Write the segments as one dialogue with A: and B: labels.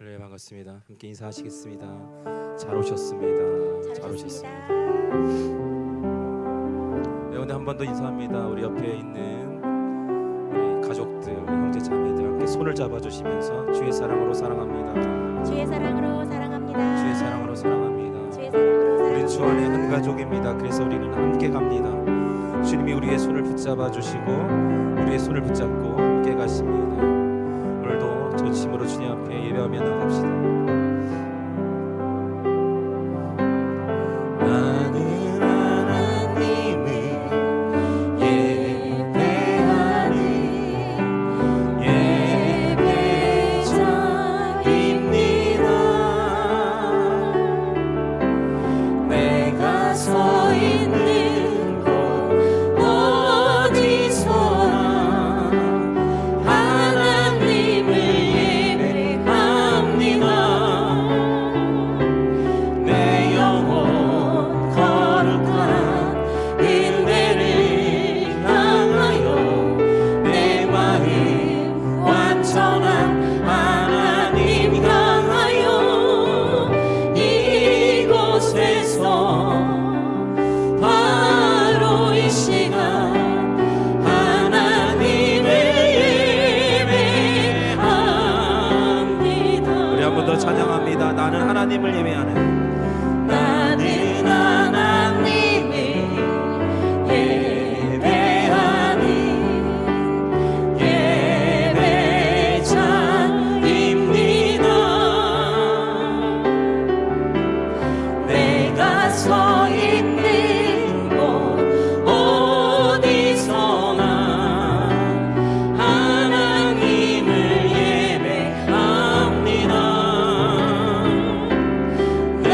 A: 네, 반갑습니다. 함께 인사하시겠습니다. 잘 오셨습니다. 잘 오셨습니다. 네, 오늘 한 번 더 인사합니다. 우리 옆에 있는 우리 가족들, 우리 형제 자매들 함께 손을 잡아주시면서 주의 사랑으로 사랑합니다.
B: 주의 사랑으로 사랑합니다.
A: 주의 사랑으로 사랑합니다.
B: 주의 사랑으로
A: 우리는 주 안에 한
B: 사랑합니다.
A: 가족입니다. 그래서 우리는 함께 갑니다. 주님이 우리의 손을 붙잡아 주시고 우리의 손을 붙잡고 함께 가십니다. 오늘도 전심으로 주님 앞에 예배하며 나갑시다. 나는 하나님을 예배하니 예배자입니다. 내가 서 있는 곳 어디서나 하나님을 예배합니다. 내 영혼 거룩한 은혜를 향하여 내 마음 완전한 하나님 향하여 이곳에서 바로 이 시간 하나님을 예배합니다. 우리 한 번 더 찬양합니다. 나는 하나님을 예배하는 나는 하나님을 예배하는 예배자입니다. 내가 서 있는 곳 어디서나 하나님을 예배합니다. 내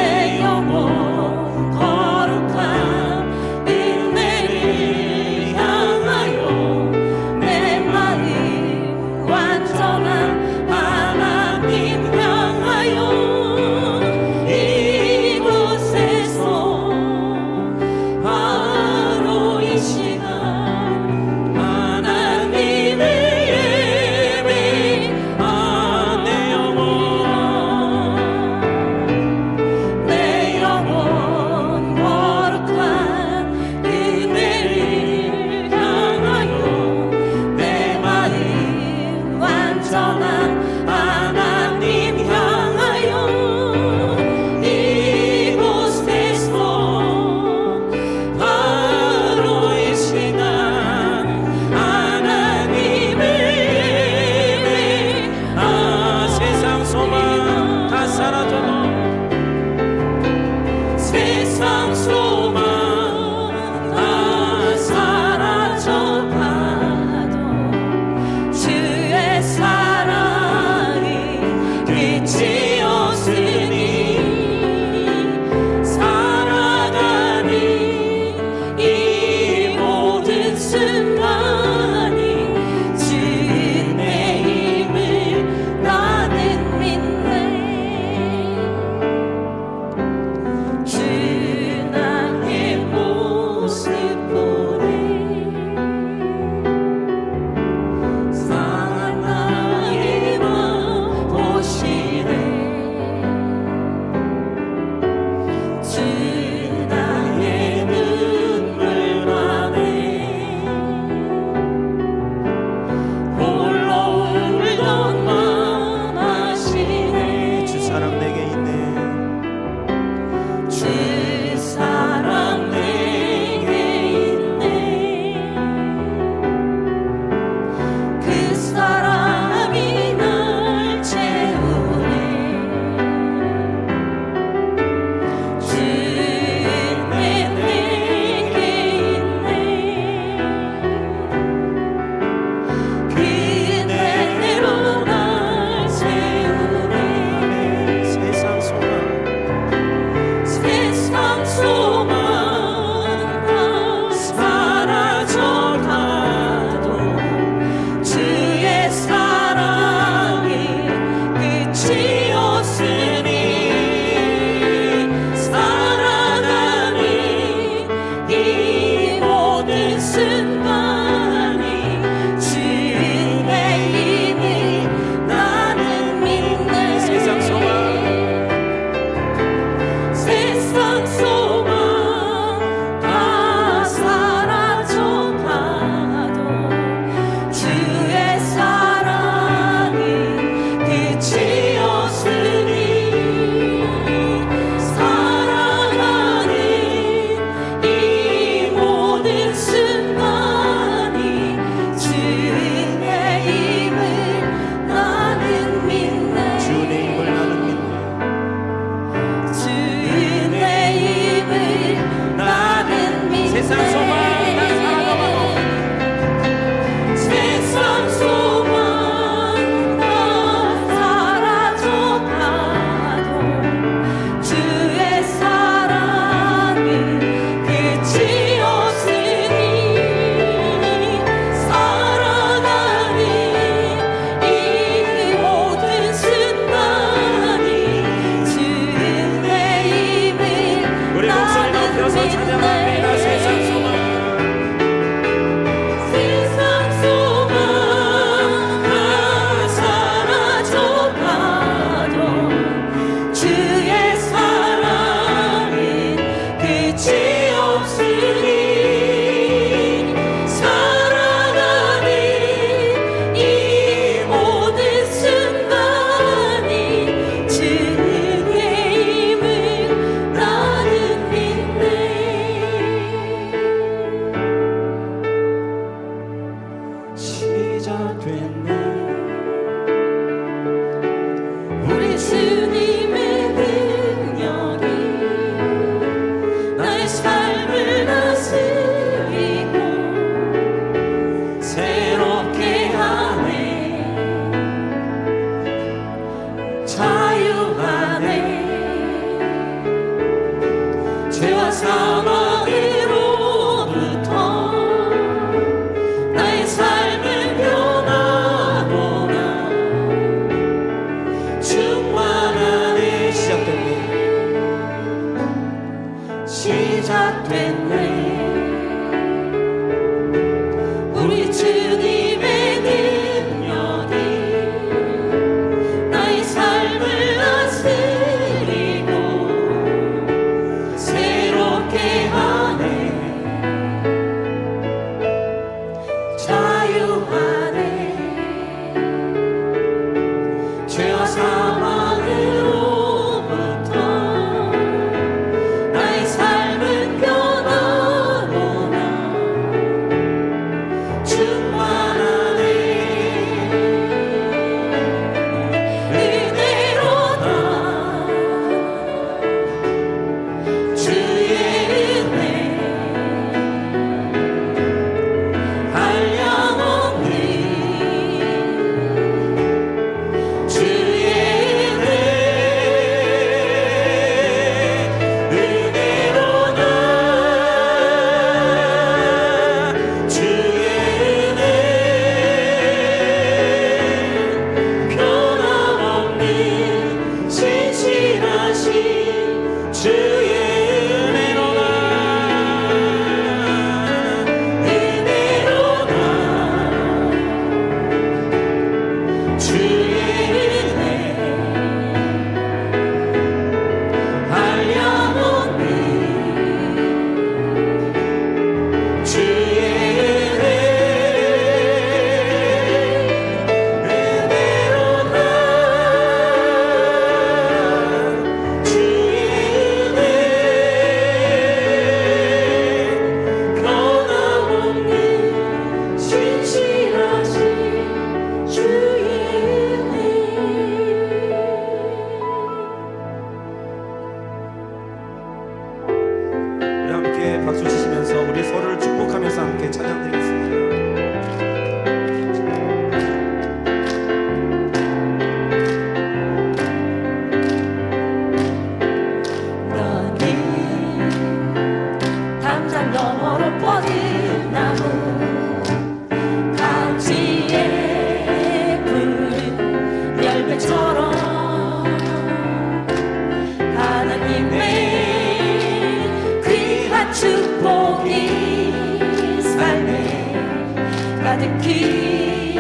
C: 가득히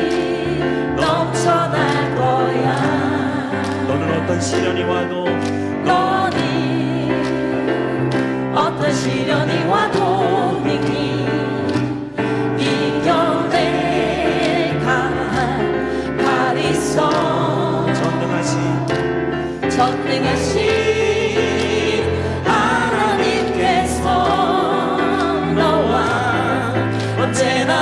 C: 넘쳐날 거야.
D: 너는 어떤 시련이 와도
C: 너는 어떤 시련이 와도 능히 이겨낼 강한 팔 있어. 전능하신 하나님께서 너와 언제나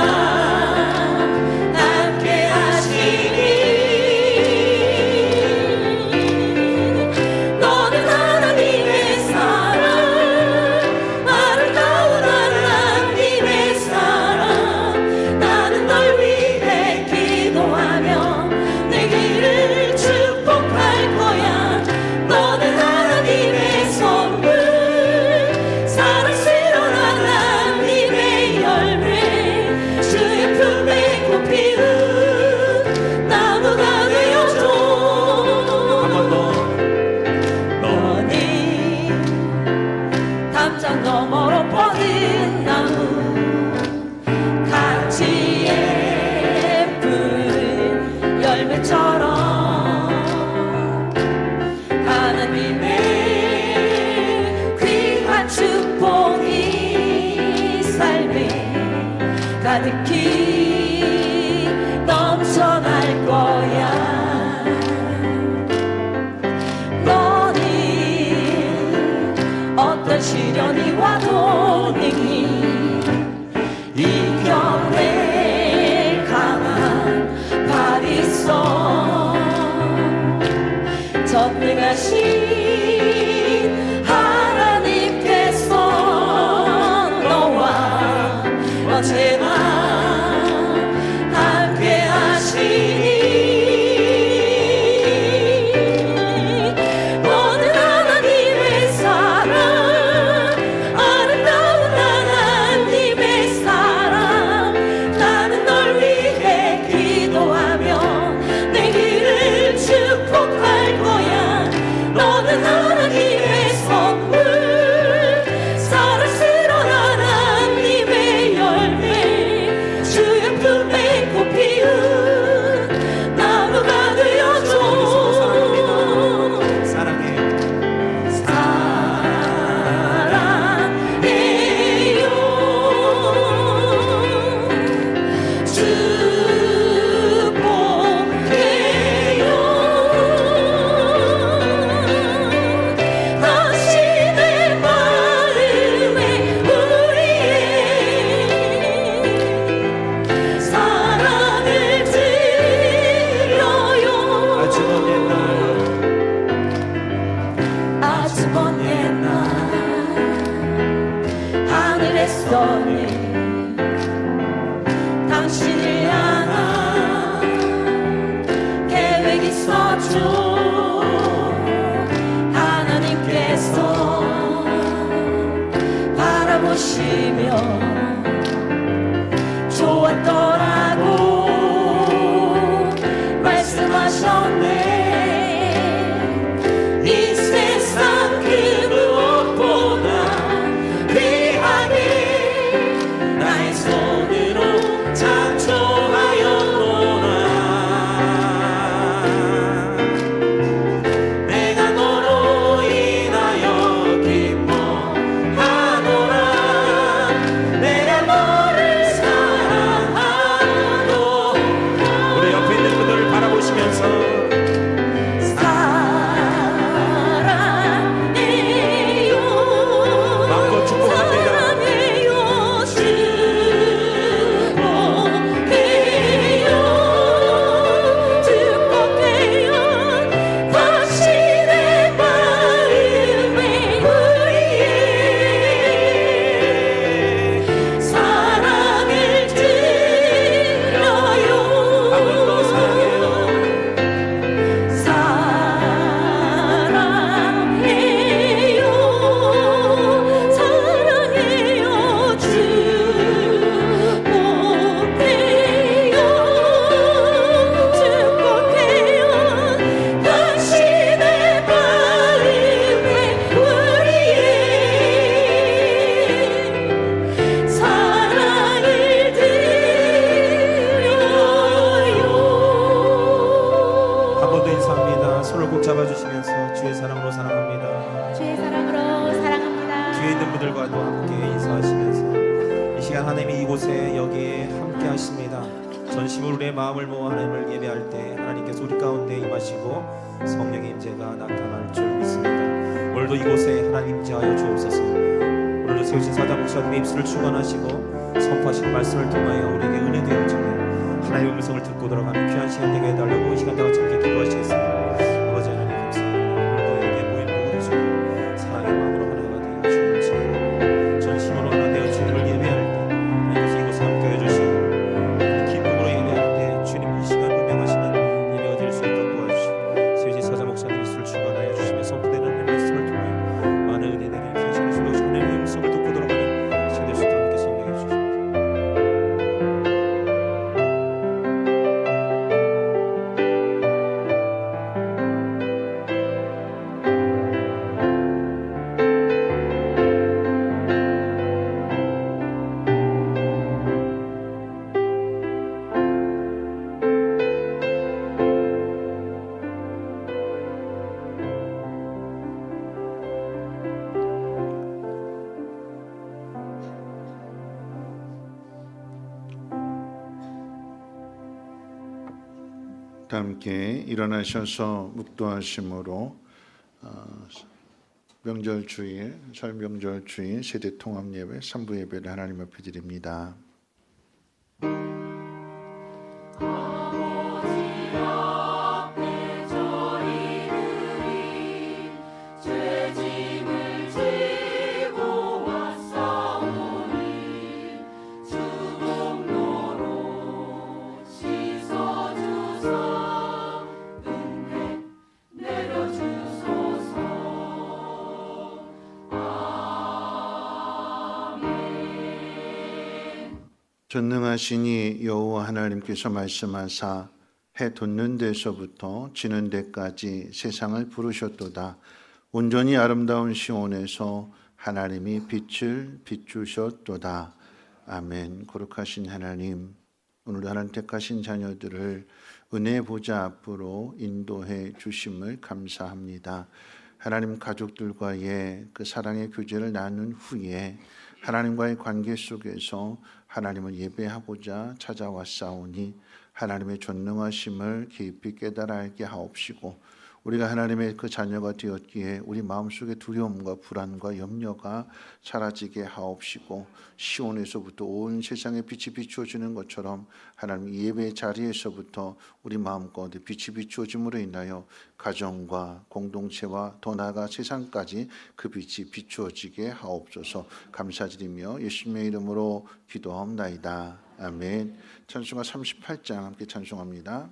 C: 함께 하시니 너는 하나님의 사랑, 아름다운 하나님의 사랑. 나는 널 위해 기도하며 내 길을 축복할 거야. 너는 하나님의 선물, 사랑스러운 하나님의 열매, 주의 품에 꽃 피운 나무가 되어줘.
D: 한 번 더.
C: 너는 담장 너머로 뻗은 나무, 같이 예쁜 열매처럼 하나님의 귀한 축복이 삶에 가득히 넘쳐날 거야. 너는 어떤 시련이 와도 능히 이겨낼 강한 팔 있어. 전능하신 하나님께서 너와 언제나 함께 하시니 너는 하나님의 사랑, 아름다운 하나님의 사랑. 나는 널 위해 기도하며 내 길을 축복할 거야. 너는 하나님의 선물, 사랑스러운 하나님의 열매, 주의 품에 꽃 피운 나무가 되어줘.
A: 사랑해요.
C: 사랑해요. 축복해요. 당신의 마음에 우리의 사랑을 드려요. 아주 먼 옛날 하늘에서는 당신을 향한 계획이 있었죠. 하나님께서 바라보시며 좋았더라고 말씀하셨네. 이 세상 그 무엇보다 귀하게 나의 손으로 창조하였노라. 내가 너로 인하여 기뻐하노라. 내가 너를 사랑하노.
D: 우리 옆에 있는 그들을 바라보시면서
C: 사랑해요.
D: 마음껏 축복합니다.
C: 사랑해요.
A: 하나님이 이곳에 여기에 함께 하십니다. 전심으로 우리의 마음을 모아 하나님을 예배할 때 하나님께서 우리 가운데 임하시고 성령의 임재가 나타날 줄 믿습니다. 오늘도 이곳에 하나님 임재하여 주옵소서. 오늘도 세우신 사자 목사님의 입술을 축원하시고 선포하신 말씀을 통하여 우리에게 은혜 되어지며 하나님의 음성을 듣고 돌아가는 귀한 시간 되게 해달라고 이 시간 다 같이 함께 기도하시겠습니다. 아버지 하나님 감사합니다. 오늘도 여기에 모인 모든 주님 사랑의 마음으로 하나가 되어 주님을 지키고 전심으로 하나 되어 주님을 예배할 때 하나님께서 이곳에 함께해 주시고 기쁨으로 예배할 때 주님 이 시간 분명하시는 예배가 될 수 있도록 도와주시고 세우신 사자 목사님 입술을 축원하여 주시며 선포되는 말씀을 통하여 많은 은혜를 귀한 시간을 주시고 하나님의 음성을 듣고 돌아가는 시간 될 수 있도록 함께 인도해 주시옵소서.
E: 다 함께 일어나셔서 묵도하심으로 명절 주일, 설 명절 주일 세대 통합 예배 3부 예배를 하나님 앞에 드립니다. 전능하시니 여호와 하나님께서 말씀하사 해 돋는 데서부터 지는 데까지 세상을 부르셨도다. 온전히 아름다운 시온에서 하나님이 빛을 비추셨도다. 아멘. 거룩하신 하나님, 오늘도 하나님 택하신 자녀들을 은혜 보좌 앞으로 인도해 주심을 감사합니다. 하나님 가족들과의 그 사랑의 교제를 나눈 후에 하나님과의 관계 속에서 하나님을 예배하고자 찾아왔사오니 하나님의 전능하심을 깊이 깨달아 알게 하옵시고 우리가 하나님의 그 자녀가 되었기에 우리 마음속의 두려움과 불안과 염려가 사라지게 하옵시고 시온에서부터 온 세상에 빛이 비추어지는 것처럼 하나님 예배 자리에서부터 우리 마음 가운데 빛이 비추어짐으로 인하여 가정과 공동체와 더 나아가 세상까지 그 빛이 비추어지게 하옵소서. 감사드리며 예수님의 이름으로 기도하옵나이다. 아멘. 찬송가 38장 함께 찬송합니다.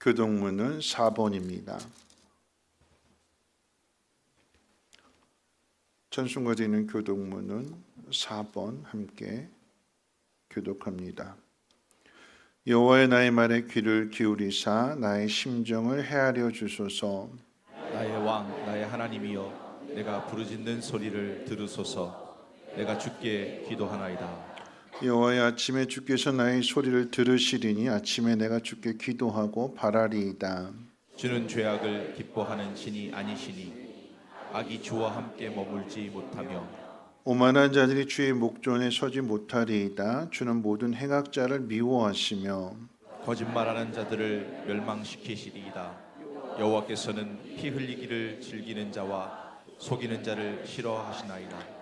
E: 교동문은 4번입니다. 찬송가 드리는 교동문은 4번 함께 교독합니다. 여호와의 나의 말에 귀를 기울이사 나의 심정을 헤아려 주소서.
F: 나의 왕 나의 하나님이여 내가 부르짖는 소리를 들으소서. 내가 주께 기도하나이다.
E: 여호와의 아침에 주께서 나의 소리를 들으시리니 아침에 내가 주께 기도하고 바라리이다.
F: 주는 죄악을 기뻐하는 신이 아니시니 악이 주와 함께 머물지 못하며
E: 오만한 자들이 주의 목전에 서지 못하리이다. 주는 모든 행악자를 미워하시며
F: 거짓말하는 자들을 멸망시키시리이다. 여호와께서는 피 흘리기를 즐기는 자와 속이는 자를 싫어하시나이다.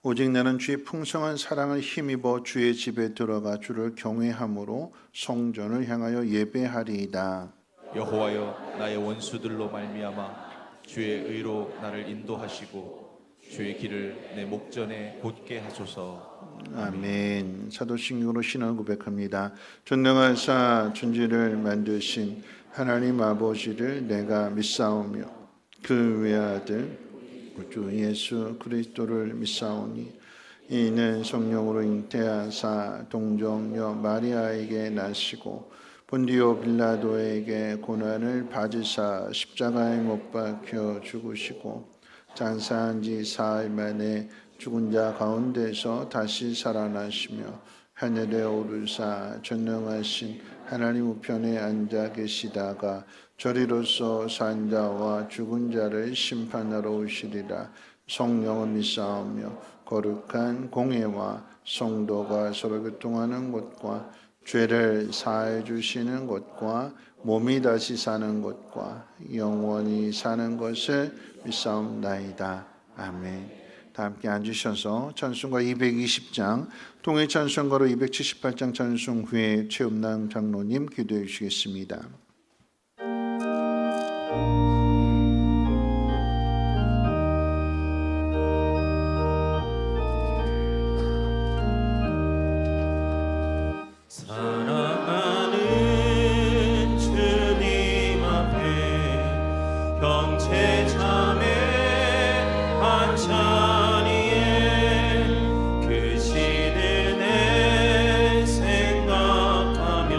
E: 오직 나는 주의 풍성한 사랑을 힘입어 주의 집에 들어가 주를 경외함으로 성전을 향하여 예배하리이다.
F: 여호와여 나의 원수들로 말미암아 주의 의로 나를 인도하시고 주의 길을 내 목전에 곧게 하소서.
E: 아멘. 사도신경으로 신앙 고백합니다. 전능하사 천지를 만드신 하나님 아버지를 내가 믿사오며 그 외아들 주 예수 그리스도를 믿사오니 이는 성령으로 잉태하사 동정녀 마리아에게 나시고 본디오 빌라도에게 고난을 받으사 십자가에 못 박혀 죽으시고 장사한 지 사흘 만에 죽은 자 가운데서 다시 살아나시며 하늘에 오르사 전능하신 하나님 우편에 앉아 계시다가 저리로서 산 자와 죽은 자를 심판하러 오시리라. 성령을 믿사오며 거룩한 공회와 성도가 서로 교통하는 곳과 죄를 사해 주시는 것과 몸이 다시 사는 것과 영원히 사는 것을 믿사옵나이다. 아멘. 다 함께 앉으셔서 찬송가 220장 통일 찬송가로 278장 찬송 후에 최음남 장로님 기도해 주시겠습니다.
C: 사랑하는 주님 앞에 형제 자매 한 자리에 그 시든에 생각하며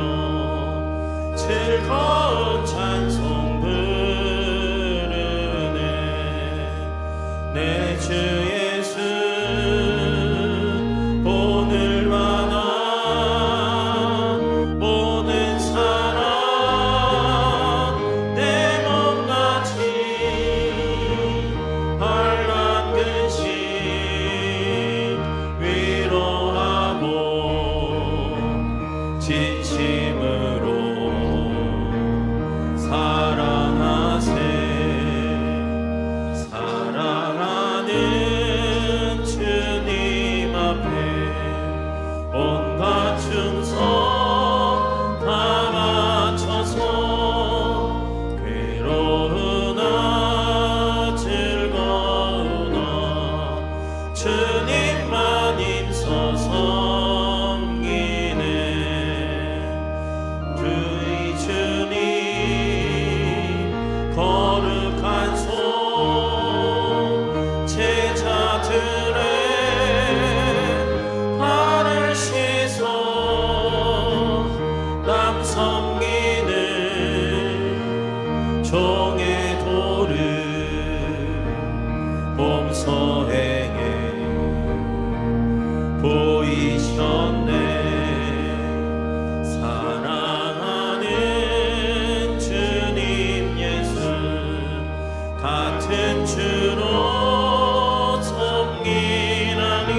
C: 즐거운 찬송 부르네. 내 주 예수 오늘마다 모든 사랑 내 몸같이 환난 근심 위로하고 진심으로 사랑하세. 사랑하는 주님 앞에 온갖 충성 다 바쳐서 괴로우나 즐거우나 주님만 힘써 섬기네. 주의 주님 거룩한 손 제자들의 발을 씻어 남 섬기는 종의 도를 몸소 행해 보이셨네. 사랑하는 주님 예수 같은 주로 섬기나니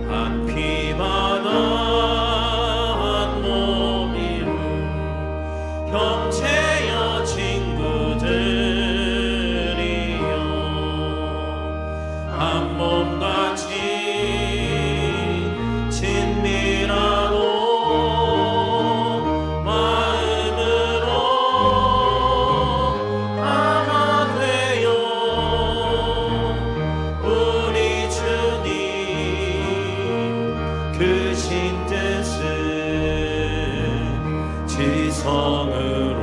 C: 한 피바다 한 몸이루 형제여 친구들이여 한 몸같이 친밀하고 마음으로 하나 되어 우리 주님 크신 뜻을 지성으로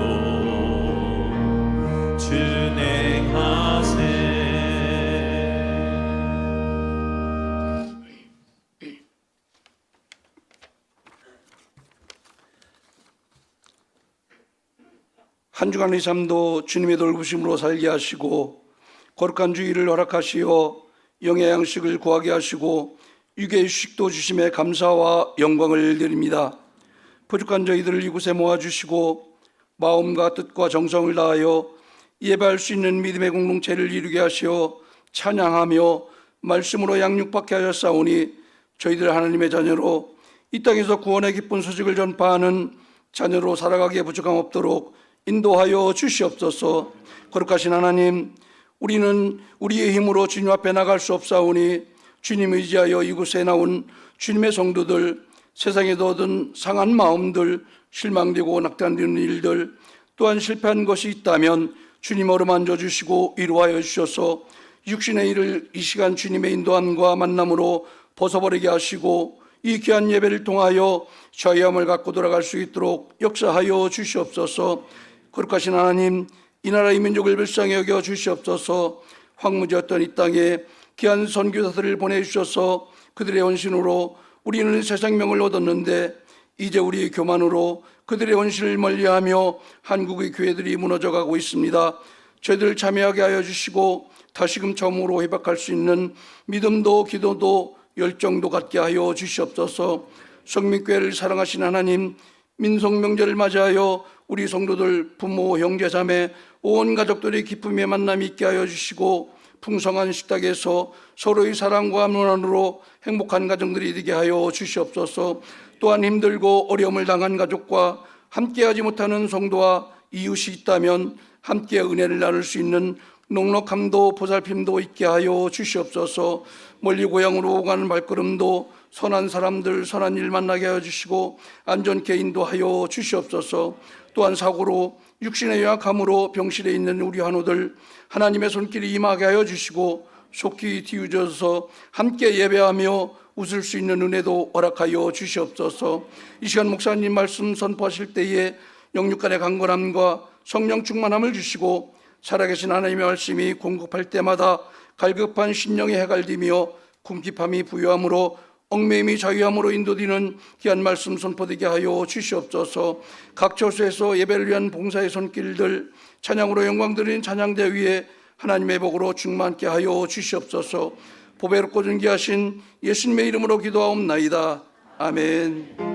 G: 한 주간의 삶도 주님의 돌보심으로 살게 하시고 거룩한 주일을 허락하시어 영의 양식을 구하게 하시고 육의 휴식도 주심에 감사와 영광을 드립니다. 부족한 저희들을 이곳에 모아주시고 마음과 뜻과 정성을 다하여 예배할 수 있는 믿음의 공동체를 이루게 하시어 찬양하며 말씀으로 양육받게 하셨사오니 저희들 하나님의 자녀로 이 땅에서 구원의 기쁜 소식을 전파하는 자녀로 살아가기에 부족함 없도록 인도하여 주시옵소서. 거룩하신 하나님, 우리는 우리의 힘으로 주님 앞에 나갈 수 없사오니 주님 의지하여 이곳에 나온 주님의 성도들, 세상에서 얻은 상한 마음들, 실망되고 낙담되는 일들, 또한 실패한 것이 있다면 주님 어루만져 주시고 위로하여 주셔서 육신의 일을 이 시간 주님의 인도함과 만남으로 벗어버리게 하시고 이 귀한 예배를 통하여 저희함을 갖고 돌아갈 수 있도록 역사하여 주시옵소서. 거룩하신 하나님, 이 나라 이 민족을 불쌍히 여겨 주시옵소서. 황무지였던 이 땅에 귀한 선교사들을 보내주셔서 그들의 헌신으로 우리는 새 생명을 얻었는데 이제 우리의 교만으로 그들의 헌신을 멀리하며 한국의 교회들이 무너져가고 있습니다. 저희들 참여하게 하여 주시고 다시금 처음으로 회복할 수 있는 믿음도 기도도 열정도 갖게 하여 주시옵소서. 성민교회를 사랑하신 하나님, 민속명절을 맞이하여 우리 성도들 부모 형제 자매 온 가족들의 기쁨의 만남이 있게 하여 주시고 풍성한 식탁에서 서로의 사랑과 문안으로 행복한 가정들이 되게 하여 주시옵소서. 또한 힘들고 어려움을 당한 가족과 함께하지 못하는 성도와 이웃이 있다면 함께 은혜를 나눌 수 있는 넉넉함도 보살핌도 있게 하여 주시옵소서. 멀리 고향으로 가는 발걸음도 선한 사람들 선한 일 만나게 하여 주시고 안전케 인도하여 주시옵소서. 또한 사고로 육신의 연약함으로 병실에 있는 우리 환우들 하나님의 손길이 임하게 하여 주시고 속히 뒤우져서 함께 예배하며 웃을 수 있는 은혜도 허락하여 주시옵소서. 이 시간 목사님 말씀 선포하실 때에 영육간의 강건함과 성령 충만함을 주시고 살아계신 하나님의 말씀이 공급할 때마다 갈급한 심령이 해갈디며 궁핍함이 부유함으로 얽매임이 자유함으로 인도되는 귀한 말씀 선포되게 하여 주시옵소서. 각 처소에서 예배를 위한 봉사의 손길들 찬양으로 영광 드리는 찬양대 위에 하나님의 복으로 충만케 하여 주시옵소서. 보배롭고 존귀하신 예수님의 이름으로 기도하옵나이다. 아멘.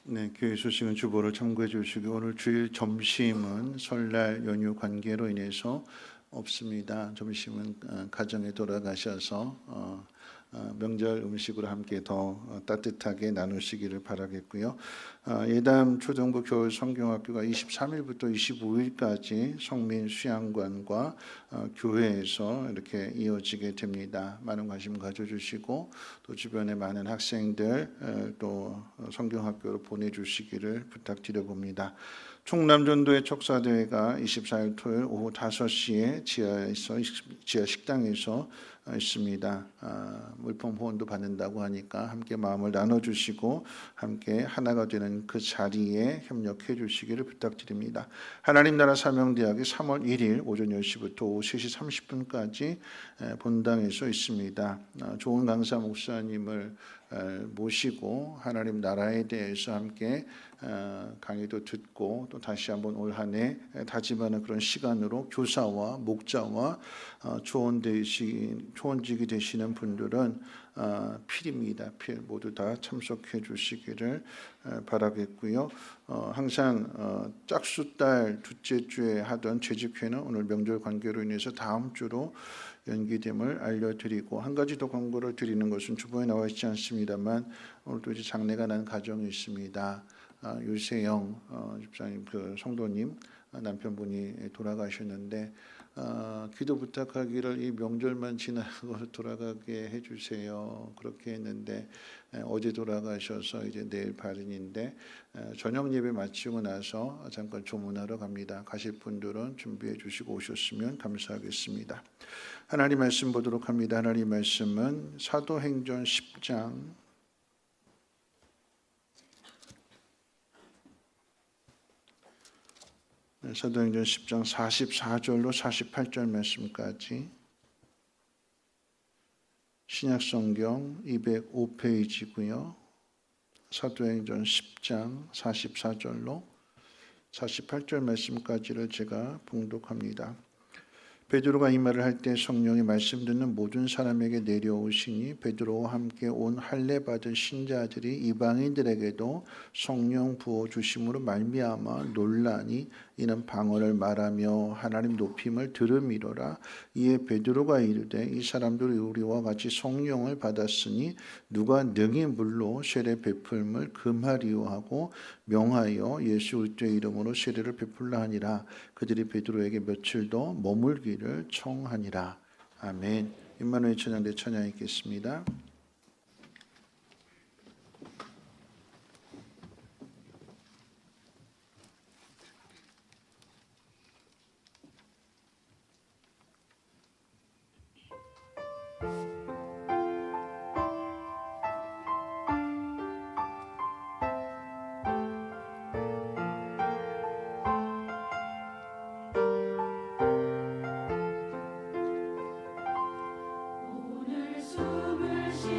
E: 네, 교회 소식은 주보를 참고해 주시고 오늘 주일 점심은 설날 연휴 관계로 인해서 없습니다. 점심은 가정에 돌아가셔서 명절 음식으로 함께 더 따뜻하게 나누시기를 바라겠고요. 예담 초등부 겨울 성경학교가 23일부터 25일까지 성민 수양관과 교회에서 이렇게 이어지게 됩니다. 많은 관심 가져주시고 또 주변에 많은 학생들 또 성경학교로 보내주시기를 부탁드려 봅니다. 충남전도의 척사대회가 24일 토요일 오후 5시에 지하 식당에서 있습니다. 물품 후원도 받는다고 하니까 함께 마음을 나눠주시고 함께 하나가 되는 그 자리에 협력해 주시기를 부탁드립니다. 하나님 나라 사명대학이 3월 1일 오전 10시부터 오후 3시 30분까지 본당에서 있습니다. 좋은 강사 목사님을 모시고 하나님 나라에 대해서 함께 강의도 듣고 또 다시 한번 올 한 해 다짐하는 그런 시간으로 교사와 목자와 초원직이 되시는 분들은 필입니다. 필 모두 다 참석해 주시기를 바라겠고요. 항상 짝수달 둘째 주에 하던 재직회는 오늘 명절 관계로 인해서 다음 주로 연기됨을 알려드리고 한 가지 더 광고를 드리는 것은 주보에 나와 있지 않습니다만 오늘도 이제 장례가 난 가정이 있습니다. 유세영 집사님 그 성도님 남편분이 돌아가셨는데 기도 부탁하기를 이 명절만 지나고 돌아가게 해주세요. 그렇게 했는데 어제 돌아가셔서 이제 내일 발인인데 저녁 예배 마치고 나서 잠깐 조문하러 갑니다. 가실 분들은 준비해 주시고 오셨으면 감사하겠습니다. 하나님 말씀 보도록 합니다. 하나님 말씀은 사도행전 10장 사도행전 10장 44절로 48절 말씀까지 신약성경 205페이지고요. 사도행전 10장 44절로 48절 말씀까지를 제가 봉독합니다. 베드로가 이 말을 할 때 성령이 말씀 듣는 모든 사람에게 내려오시니 베드로와 함께 온 할례 받은 신자들이 이방인들에게도 성령 부어 주심으로 말미암아 놀라니 이는 방언을 말하며 하나님 높임을 들음이로라. 이에 베드로가 이르되 이 사람들이 우리와 같이 성령을 받았으니 누가 능히 물로 세례 베풀음을 금하리요 하고 명하여 예수 그리스도의 이름으로 세례를 베풀라 하니라. 그들이 베드로에게 며칠 더 머물기를 청하니라. 아멘. 임마누엘 찬양대 찬양 읽겠습니다.
H: 오늘 숨을 쉬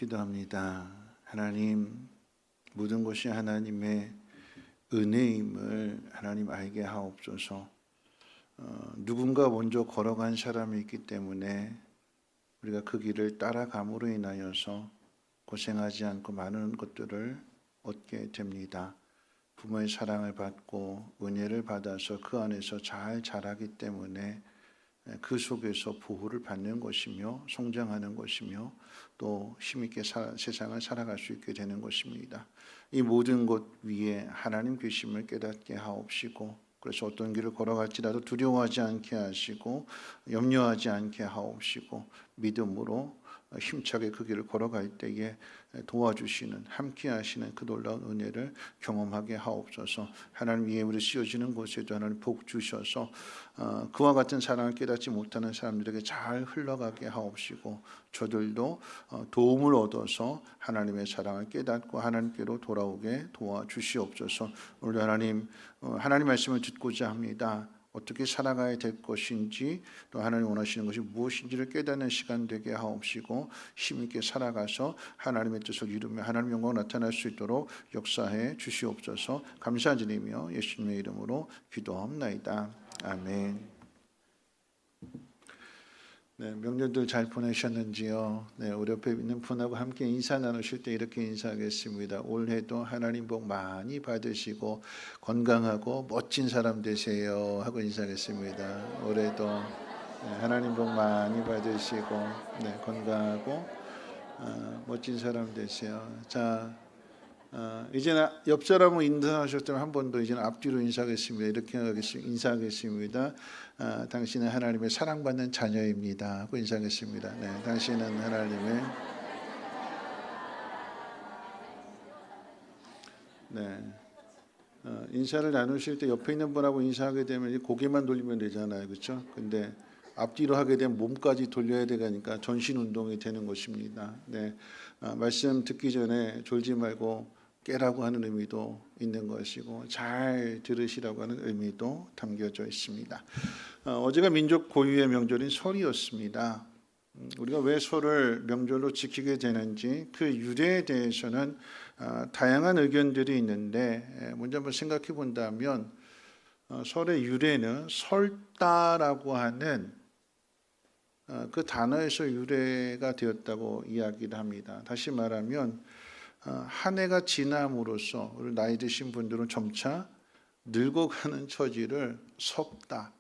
E: 기도합니다. 하나님, 모든 것이 하나님의 은혜임을 하나님 알게 하옵소서. 누군가 먼저 걸어간 사람이 있기 때문에 우리가 그 길을 따라감으로 인하여서 고생하지 않고 많은 것들을 얻게 됩니다. 부모의 사랑을 받고 은혜를 받아서 그 안에서 잘 자라기 때문에 그 속에서 보호를 받는 것이며 성장하는 것이며 또 힘있게 세상을 살아갈 수 있게 되는 것입니다. 이 모든 것 위에 하나님 계심을 깨닫게 하옵시고, 그래서 어떤 길을 걸어갈지라도 두려워하지 않게 하시고 염려하지 않게 하옵시고, 믿음으로 힘차게 그 길을 걸어갈 때에 도와주시는, 함께 하시는 그 놀라운 은혜를 경험하게 하옵소서. 하나님 위에 우리 쓰여지는 곳에도 하나님 복 주셔서 그와 같은 사랑을 깨닫지 못하는 사람들에게 잘 흘러가게 하옵시고, 저들도 도움을 얻어서 하나님의 사랑을 깨닫고 하나님께로 돌아오게 도와주시옵소서. 오늘 하나님 말씀을 듣고자 합니다. 어떻게 살아가야 될 것인지, 또 하나님 원하시는 것이 무엇인지를 깨닫는 시간 되게 하옵시고, 힘있게 살아가서 하나님의 뜻을 이루며 하나님의 영광을 나타낼 수 있도록 역사해 주시옵소서. 감사드리며 예수님의 이름으로 기도합나이다. 아멘. 네, 명절들 잘 보내셨는지요? 네, 우리 옆에 있는 분하고 함께 인사 나누실 때 이렇게 인사하겠습니다. 올해도 하나님 복 많이 받으시고 건강하고 멋진 사람 되세요 하고 인사하겠습니다. 올해도 하나님 복 많이 받으시고 건강하고 멋진 사람 되세요. 자, 이제는 옆 사람은 인사하셨다면 한 번 더 이제는 앞뒤로 인사하겠습니다. 이렇게 인사하겠습니다. 당신은 하나님의 사랑받는 자녀입니다 하고 인사하겠습니다. 네, 당신은 하나님의 인사를 나누실 때 옆에 있는 분하고 인사하게 되면 고개만 돌리면 되잖아요, 그렇죠? 근데 앞뒤로 하게 되면 몸까지 돌려야 되니까 전신 운동이 되는 것입니다. 네, 말씀 듣기 전에 졸지 말고 깨라고 하는 의미도 있는 것이고 잘 들으시라고 하는 의미도 담겨져 있습니다. 어제가 민족 고유의 명절인 설이었습니다. 우리가 왜 설을 명절로 지키게 되는지 그 유래에 대해서는 다양한 의견들이 있는데, 먼저 한번 생각해 본다면 설의 유래는 설다라고 하는 그 단어에서 유래가 되었다고 이야기를 합니다. 다시 말하면 한 해가 지남으로써 우리 나이 드신 분들은 점차 늙어가는 처지를 석다,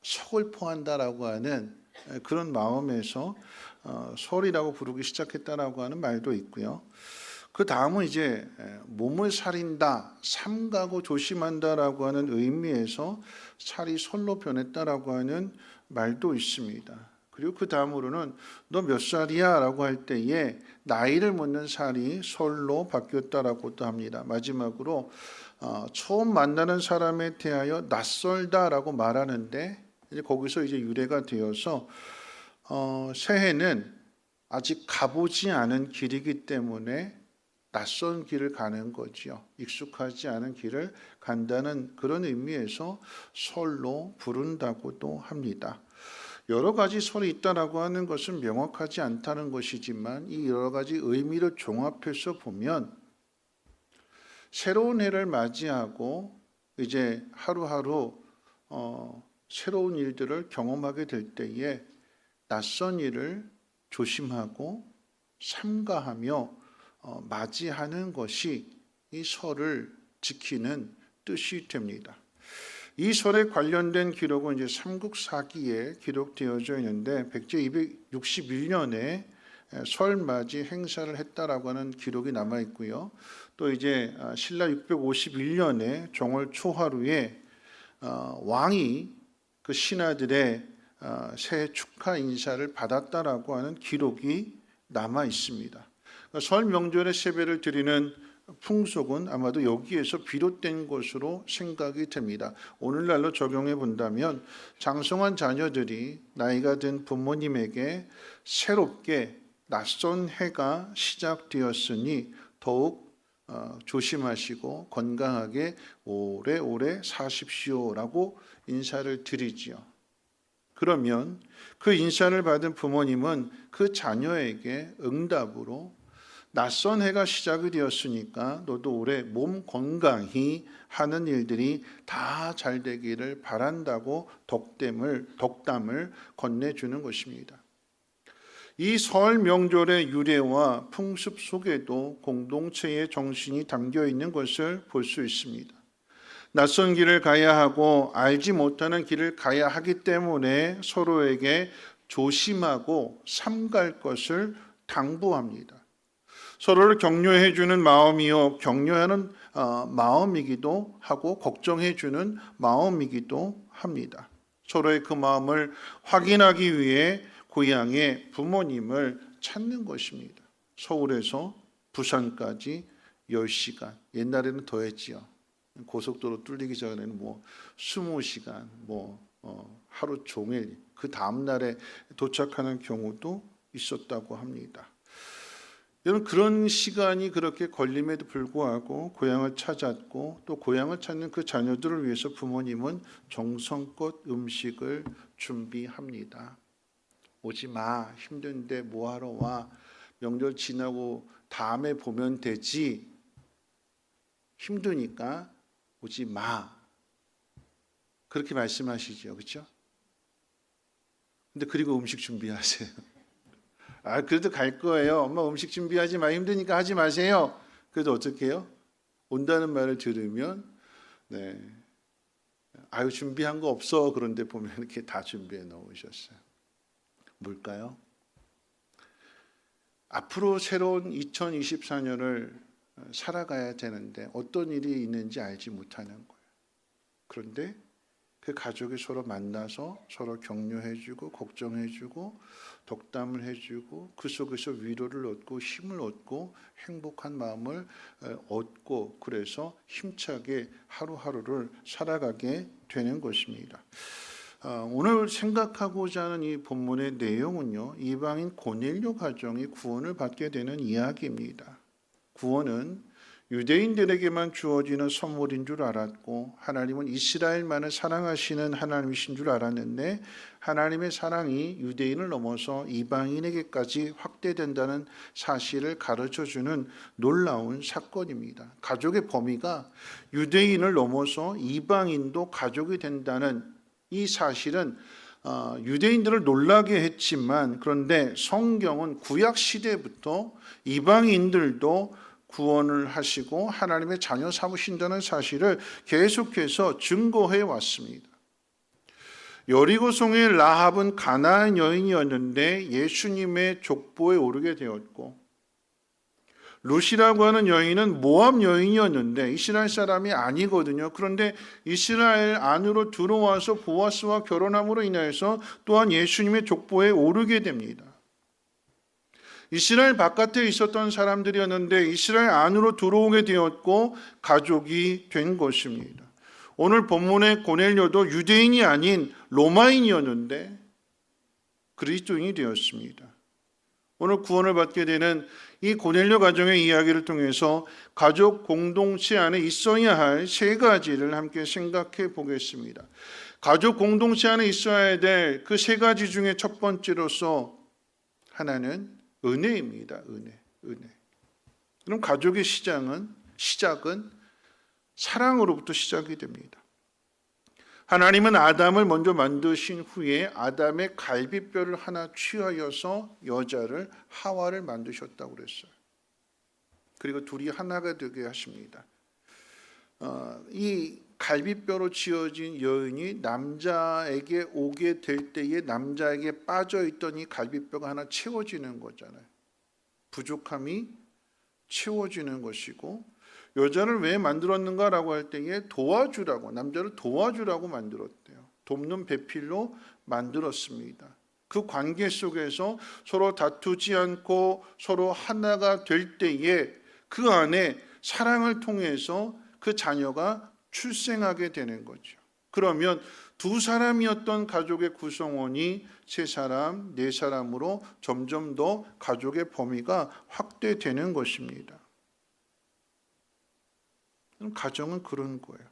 E: 석을 포한다라고 하는 그런 마음에서 설이라고 부르기 시작했다라고 하는 말도 있고요. 그 다음은 이제 몸을 사린다, 삼가고 조심한다라고 하는 의미에서 살이 설로 변했다라고 하는 말도 있습니다. 그리고 그 다음으로는 너 몇 살이야? 라고 할 때에 나이를 묻는 살이 설로 바뀌었다라고도 합니다. 마지막으로 처음 만나는 사람에 대하여 낯설다라고 말하는데, 이제 거기서 이제 유래가 되어서 새해는 아직 가보지 않은 길이기 때문에 낯선 길을 가는 거지요. 익숙하지 않은 길을 간다는 그런 의미에서 설로 부른다고도 합니다. 여러 가지 설이 있다라고 하는 것은 명확하지 않다는 것이지만, 이 여러 가지 의미를 종합해서 보면 새로운 해를 맞이하고 이제 하루하루 새로운 일들을 경험하게 될 때에 낯선 일을 조심하고 삼가하며 맞이하는 것이 이 설을 지키는 뜻이 됩니다. 이 설에 관련된 기록은 이제 삼국사기에 기록되어져 있는데, 백제 261년에 설맞이 행사를 했다라고 하는 기록이 남아 있고요. 또 이제 신라 651년에 정월 초하루에 왕이 그 신하들의 새해 축하 인사를 받았다라고 하는 기록이 남아 있습니다. 설 명절에 세배를 드리는 풍속은 아마도 여기에서 비롯된 것으로 생각이 됩니다. 오늘날로 적용해 본다면 장성한 자녀들이 나이가 든 부모님에게 새롭게 낯선 해가 시작되었으니 더욱 조심하시고 건강하게 오래오래 사십시오라고 인사를 드리지요. 그러면 그 인사를 받은 부모님은 그 자녀에게 응답으로 낯선 해가 시작이 되었으니까 너도 올해 몸 건강히 하는 일들이 다 잘 되기를 바란다고 덕담을 건네주는 것입니다. 이 설 명절의 유래와 풍습 속에도 공동체의 정신이 담겨 있는 것을 볼 수 있습니다. 낯선 길을 가야 하고 알지 못하는 길을 가야 하기 때문에 서로에게 조심하고 삼갈 것을 당부합니다. 서로를 격려해 주는 마음이요, 격려하는 마음이기도 하고 걱정해 주는 마음이기도 합니다. 서로의 그 마음을 확인하기 위해 고향의 부모님을 찾는 것입니다. 서울에서 부산까지 10시간, 옛날에는 더 했지요. 고속도로 뚫리기 전에는 20시간, 하루 종일 그 다음 날에 도착하는 경우도 있었다고 합니다. 여러분, 그런 시간이 그렇게 걸림에도 불구하고 고향을 찾았고 또 고향을 찾는 그 자녀들을 위해서 부모님은 정성껏 음식을 준비합니다. 오지 마, 힘든데 뭐하러 와, 명절 지나고 다음에 보면 되지, 힘드니까 오지 마, 그렇게 말씀하시죠. 그렇죠? 근데 그리고 음식 준비하세요. 그래도 갈 거예요. 엄마 음식 준비하지 마, 힘드니까 하지 마세요. 그래도 어떻게 해요? 온다는 말을 들으면 아유 준비한 거 없어. 그런데 보면 이렇게 다 준비해 놓으셨어요. 뭘까요? 앞으로 새로운 2024년을 살아가야 되는데 어떤 일이 있는지 알지 못하는 거예요. 그런데 그 가족이 서로 만나서 서로 격려해주고 걱정해주고 덕담을 해주고 그 속에서 위로를 얻고 힘을 얻고 행복한 마음을 얻고 그래서 힘차게 하루하루를 살아가게 되는 것입니다. 오늘 생각하고자 하는 이 본문의 내용은요, 이방인 고넬료 가정이 구원을 받게 되는 이야기입니다. 구원은 유대인들에게만 주어지는 선물인 줄 알았고 하나님은 이스라엘만을 사랑하시는 하나님이신 줄 알았는데 하나님의 사랑이 유대인을 넘어서 이방인에게까지 확대된다는 사실을 가르쳐주는 놀라운 사건입니다. 가족의 범위가 유대인을 넘어서 이방인도 가족이 된다는 이 사실은 유대인들을 놀라게 했지만 그런데 성경은 구약 시대부터 이방인들도 구원을 하시고 하나님의 자녀 삼으신다는 사실을 계속해서 증거해 왔습니다. 여리고성의 라합은 가나안 여인이었는데 예수님의 족보에 오르게 되었고 룻이라고 하는 여인은 모압 여인이었는데 이스라엘 사람이 아니거든요. 그런데 이스라엘 안으로 들어와서 보아스와 결혼함으로 인하여서 또한 예수님의 족보에 오르게 됩니다. 이스라엘 바깥에 있었던 사람들이었는데 이스라엘 안으로 들어오게 되었고 가족이 된 것입니다. 오늘 본문의 고넬료도 유대인이 아닌 로마인이었는데 그리스도인이 되었습니다. 오늘 구원을 받게 되는 이 고넬료 가정의 이야기를 통해서 가족 공동체 안에 있어야 할 세 가지를 함께 생각해 보겠습니다. 가족 공동체 안에 있어야 될 그 세 가지 중에 첫 번째로서 하나는 은혜입니다. 은혜. 그럼 가족의 시작은 사랑으로부터 시작이 됩니다. 하나님은 아담을 먼저 만드신 후에 아담의 갈비뼈를 하나 취하여서 여자를 하와를 만드셨다고 그랬어요. 그리고 둘이 하나가 되게 하십니다. 이 갈비뼈로 지어진 여인이 남자에게 오게 될 때에 남자에게 빠져있던 이 갈비뼈가 하나 채워지는 거잖아요. 부족함이 채워지는 것이고 여자를 왜 만들었는가라고 할 때에 도와주라고, 남자를 도와주라고 만들었대요. 돕는 배필로 만들었습니다. 그 관계 속에서 서로 다투지 않고 서로 하나가 될 때에 그 안에 사랑을 통해서 그 자녀가 출생하게 되는 거죠. 그러면 두 사람이었던 가족의 구성원이 세 사람, 네 사람으로 점점 더 가족의 범위가 확대되는 것입니다. 그럼 가정은 그런 거예요.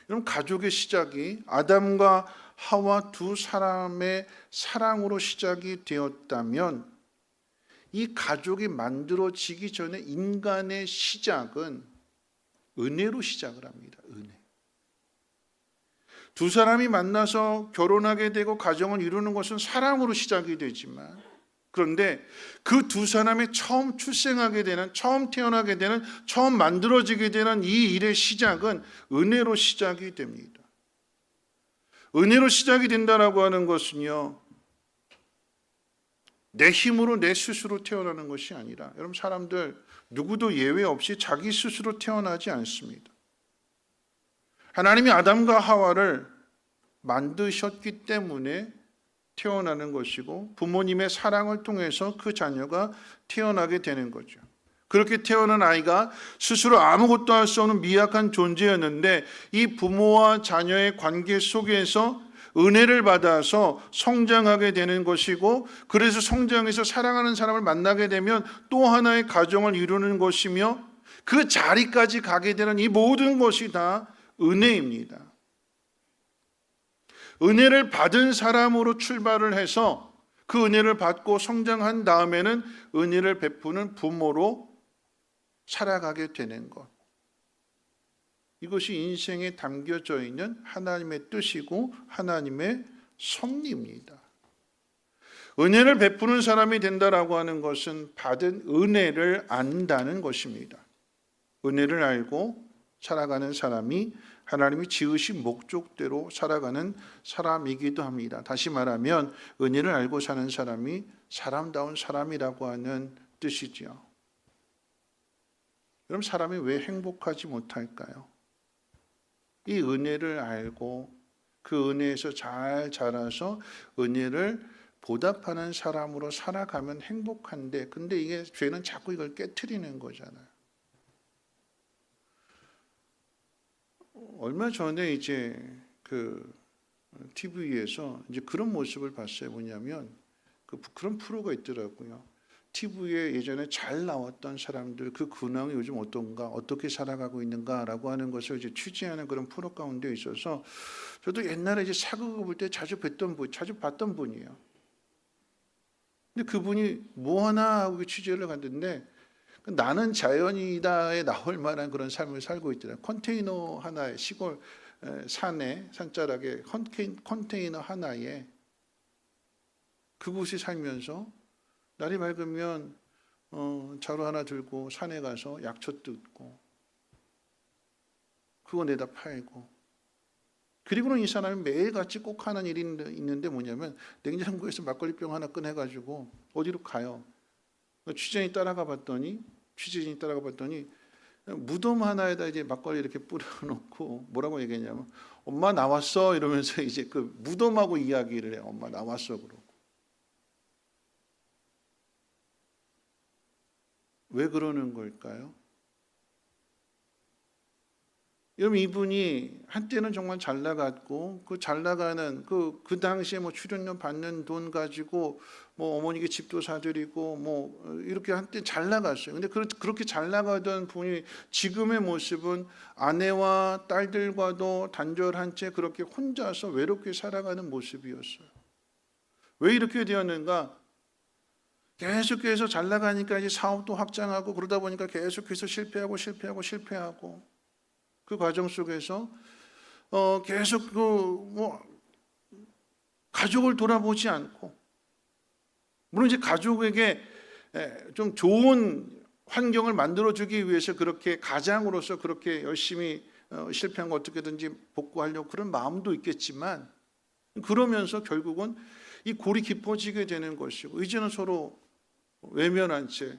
E: 그럼 가족의 시작이 아담과 하와 두 사람의 사랑으로 시작이 되었다면 이 가족이 만들어지기 전에 인간의 시작은 은혜로 시작을 합니다. 은혜. 두 사람이 만나서 결혼하게 되고 가정을 이루는 것은 사랑으로 시작이 되지만, 그런데 그 두 사람이 처음 출생하게 되는, 처음 태어나게 되는, 처음 만들어지게 되는 이 일의 시작은 은혜로 시작이 됩니다. 은혜로 시작이 된다라고 하는 것은요, 내 힘으로 내 스스로 태어나는 것이 아니라, 여러분, 사람들 누구도 예외 없이 자기 스스로 태어나지 않습니다. 하나님이 아담과 하와를 만드셨기 때문에 태어나는 것이고, 부모님의 사랑을 통해서 그 자녀가 태어나게 되는 거죠. 그렇게 태어난 아이가 스스로 아무것도 할 수 없는 미약한 존재였는데, 이 부모와 자녀의 관계 속에서 은혜를 받아서 성장하게 되는 것이고, 그래서 성장해서 사랑하는 사람을 만나게 되면 또 하나의 가정을 이루는 것이며, 그 자리까지 가게 되는 이 모든 것이 다 은혜입니다. 은혜를 받은 사람으로 출발을 해서 그 은혜를 받고 성장한 다음에는 은혜를 베푸는 부모로 살아가게 되는 것. 이것이 인생에 담겨져 있는 하나님의 뜻이고 하나님의 섭리입니다. 은혜를 베푸는 사람이 된다라고 하는 것은 받은 은혜를 안다는 것입니다. 은혜를 알고 살아가는 사람이 하나님이 지으신 목적대로 살아가는 사람이기도 합니다. 다시 말하면 은혜를 알고 사는 사람이 사람다운 사람이라고 하는 뜻이지요. 그럼 사람이 왜 행복하지 못할까요? 이 은혜를 알고 그 은혜에서 잘 자라서 은혜를 보답하는 사람으로 살아가면 행복한데, 근데 이게 죄는 자꾸 이걸 깨트리는 거잖아요. 얼마 전에 이제 그 TV에서 이제 그런 모습을 봤어요. 뭐냐면 그런 프로가 있더라고요. TV에 예전에 잘 나왔던 사람들 그 근황이 요즘 어떤가, 어떻게 살아가고 있는가라고 하는 것을 이제 취재하는 그런 프로 가운데 있어서, 저도 옛날에 이제 사극을 볼 때 자주 봤던 분이에요. 근데 그분이 뭐 하나 하고 취재를 갔는데, 나는 자연이다에 나올 만한 그런 삶을 살고 있더라고요. 컨테이너 하나에, 시골 산에, 산자락에 컨테이너 하나에 그곳에 살면서 날이 밝으면 자루 하나 들고 산에 가서 약초 뜯고 그거 내다 팔고, 그리고는 이 사람이 매일같이 꼭 하는 일이 있는데 뭐냐면 냉장고에서 막걸리병 하나 꺼내가지고 어디로 가요. 취재진이 따라가 봤더니 무덤 하나에다 이제 막걸리 이렇게 뿌려놓고 뭐라고 얘기했냐면, 엄마 나왔어 이러면서 이제 그 무덤하고 이야기를 해요. 엄마 나왔어 그러고. 왜 그러는 걸까요? 여러분, 이분이 한때는 정말 잘 나갔고, 그 잘 나가는 그 당시에 뭐 출연료 받는 돈 가지고 뭐 어머니께 집도 사드리고 뭐 이렇게 한때 잘 나갔어요. 근데 그렇게 잘 나가던 분이 지금의 모습은 아내와 딸들과도 단절한 채 그렇게 혼자서 외롭게 살아가는 모습이었어요. 왜 이렇게 되었는가? 계속해서 잘 나가니까 이제 사업도 확장하고, 그러다 보니까 계속해서 실패하고 그 과정 속에서 계속 가족을 돌아보지 않고, 물론 이제 가족에게 좀 좋은 환경을 만들어주기 위해서 그렇게 가장으로서 그렇게 열심히 실패한 거 어떻게든지 복구하려고 그런 마음도 있겠지만, 그러면서 결국은 이 골이 깊어지게 되는 것이고, 이제는 서로 외면한 채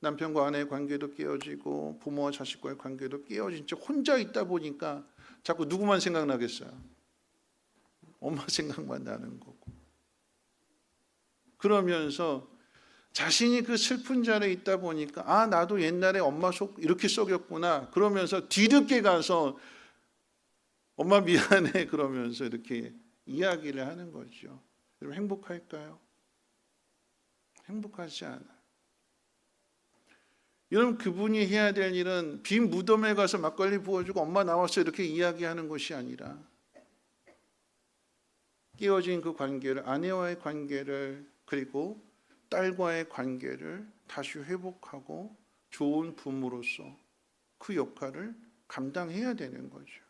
E: 남편과 아내의 관계도 깨어지고 부모와 자식과의 관계도 깨어진 채 혼자 있다 보니까 자꾸 누구만 생각나겠어요? 엄마 생각만 나는 거고. 그러면서 자신이 그 슬픈 자리에 있다 보니까, 아, 나도 옛날에 엄마 속 이렇게 썩였구나. 그러면서 뒤늦게 가서 엄마 미안해 그러면서 이렇게 이야기를 하는 거죠. 여러분, 행복할까요? 행복하지 않아요. 여러분, 그분이 해야 될 일은 빈 무덤에 가서 막걸리 부어주고 엄마 나왔어 이렇게 이야기하는 것이 아니라, 깨어진 그 관계를, 아내와의 관계를, 그리고 딸과의 관계를 다시 회복하고 좋은 부모로서 그 역할을 감당해야 되는 거죠.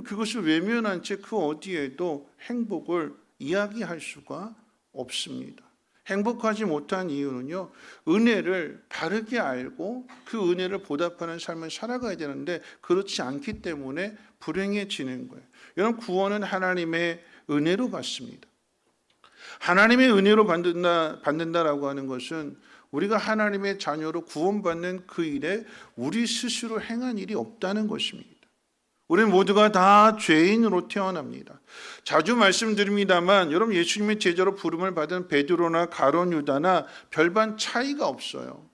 E: 그것을 외면한 채 그 어디에도 행복을 이야기할 수가 없습니다. 행복하지 못한 이유는요, 은혜를 바르게 알고 그 은혜를 보답하는 삶을 살아가야 되는데 그렇지 않기 때문에 불행해지는 거예요. 여러분, 구원은 하나님의 은혜로 받습니다. 하나님의 은혜로 받는다라고 하는 것은 우리가 하나님의 자녀로 구원받는 그 일에 우리 스스로 행한 일이 없다는 것입니다. 우리 모두가 다 죄인으로 태어납니다. 자주 말씀드립니다만 여러분, 예수님의 제자로 부름을 받은 베드로나 가룟 유다나 별반 차이가 없어요.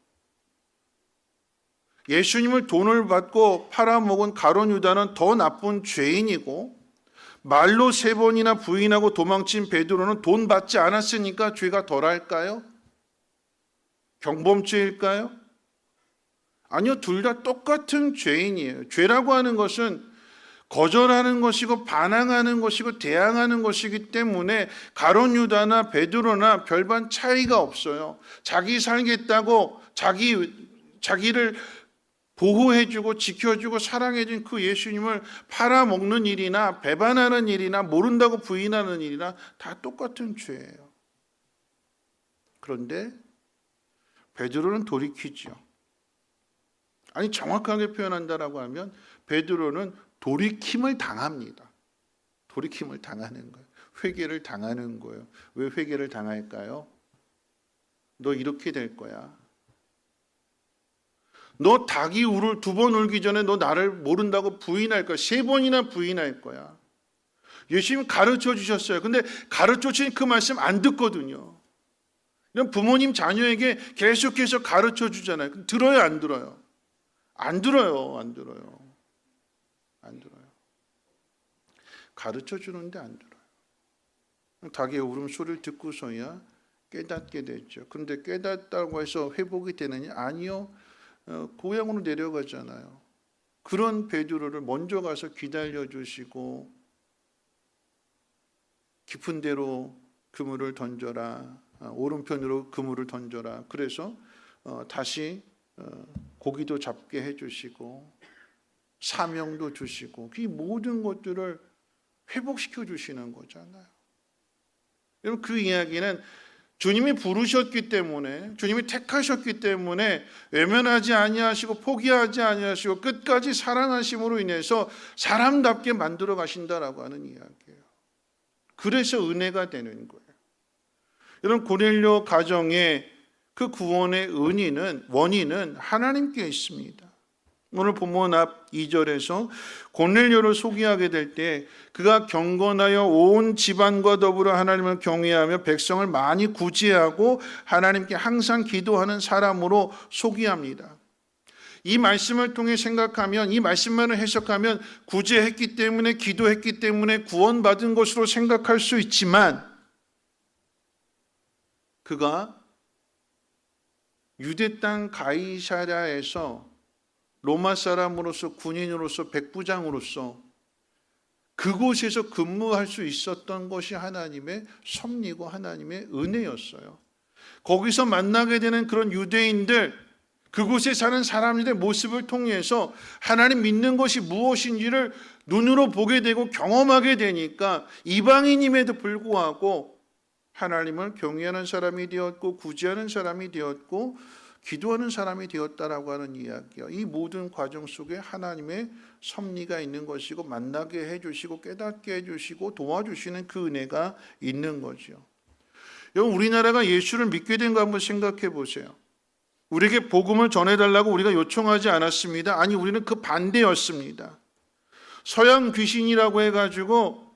E: 예수님을 돈을 받고 팔아먹은 가룟 유다는 더 나쁜 죄인이고, 말로 3번이나 부인하고 도망친 베드로는 돈 받지 않았으니까 죄가 덜할까요? 경범죄일까요? 아니요, 둘 다 똑같은 죄인이에요. 죄라고 하는 것은 거절하는 것이고 반항하는 것이고 대항하는 것이기 때문에 가룟 유다나 베드로나 별반 차이가 없어요. 자기 살겠다고 자기를 보호해주고 지켜주고 사랑해준 그 예수님을 팔아먹는 일이나 배반하는 일이나 모른다고 부인하는 일이나 다 똑같은 죄예요. 그런데 베드로는 돌이키죠. 아니, 정확하게 표현한다라고 하면 베드로는 돌이킴을 당합니다. 돌이킴을 당하는 거예요. 회개를 당하는 거예요. 왜 회개를 당할까요? 너 이렇게 될 거야. 너 닭이 2번 울기 전에 너 나를 모른다고 부인할 거야. 3번이나 부인할 거야. 예수님 가르쳐 주셨어요. 근데 가르쳐 주신 그 말씀 안 듣거든요. 이런 부모님 자녀에게 계속해서 가르쳐 주잖아요. 들어요, 안 들어요? 안 들어요, 안 들어요. 안 들어요. 가르쳐 주는데 안 들어요. 닭의 울음소리를 듣고서야 깨닫게 됐죠. 그런데 깨닫다고 해서 회복이 되느냐? 아니요. 고향으로 내려가잖아요. 그런 베드로를 먼저 가서 기다려 주시고 깊은 데로 그물을 던져라. 오른편으로 그물을 던져라. 그래서 다시 고기도 잡게 해주시고 사명도 주시고 이 모든 것들을 회복시켜 주시는 거잖아요. 여러분, 그 이야기는 주님이 부르셨기 때문에, 주님이 택하셨기 때문에 외면하지 아니하시고 포기하지 아니하시고 끝까지 사랑하심으로 인해서 사람답게 만들어 가신다라고 하는 이야기예요. 그래서 은혜가 되는 거예요. 여러분, 고넬료 가정의 그 구원의 원인은 하나님께 있습니다. 오늘 본문 앞 2절에서 고넬료를 소개하게 될 때 그가 경건하여 온 집안과 더불어 하나님을 경외하며 백성을 많이 구제하고 하나님께 항상 기도하는 사람으로 소개합니다. 이 말씀을 통해 생각하면, 이 말씀만을 해석하면 구제했기 때문에, 기도했기 때문에 구원받은 것으로 생각할 수 있지만, 그가 유대 땅 가이사랴에서 로마 사람으로서, 군인으로서, 백부장으로서 그곳에서 근무할 수 있었던 것이 하나님의 섭리고 하나님의 은혜였어요. 거기서 만나게 되는 그런 유대인들, 그곳에 사는 사람들의 모습을 통해서 하나님 믿는 것이 무엇인지를 눈으로 보게 되고 경험하게 되니까 이방인임에도 불구하고 하나님을 경외하는 사람이 되었고 구제하는 사람이 되었고 기도하는 사람이 되었다라고 하는 이야기요. 이 모든 과정 속에 하나님의 섭리가 있는 것이고 만나게 해주시고 깨닫게 해주시고 도와주시는 그 은혜가 있는 거죠. 여러분, 우리나라가 예수를 믿게 된 거 한번 생각해 보세요. 우리에게 복음을 전해달라고 우리가 요청하지 않았습니다. 아니, 우리는 그 반대였습니다. 서양 귀신이라고 해가지고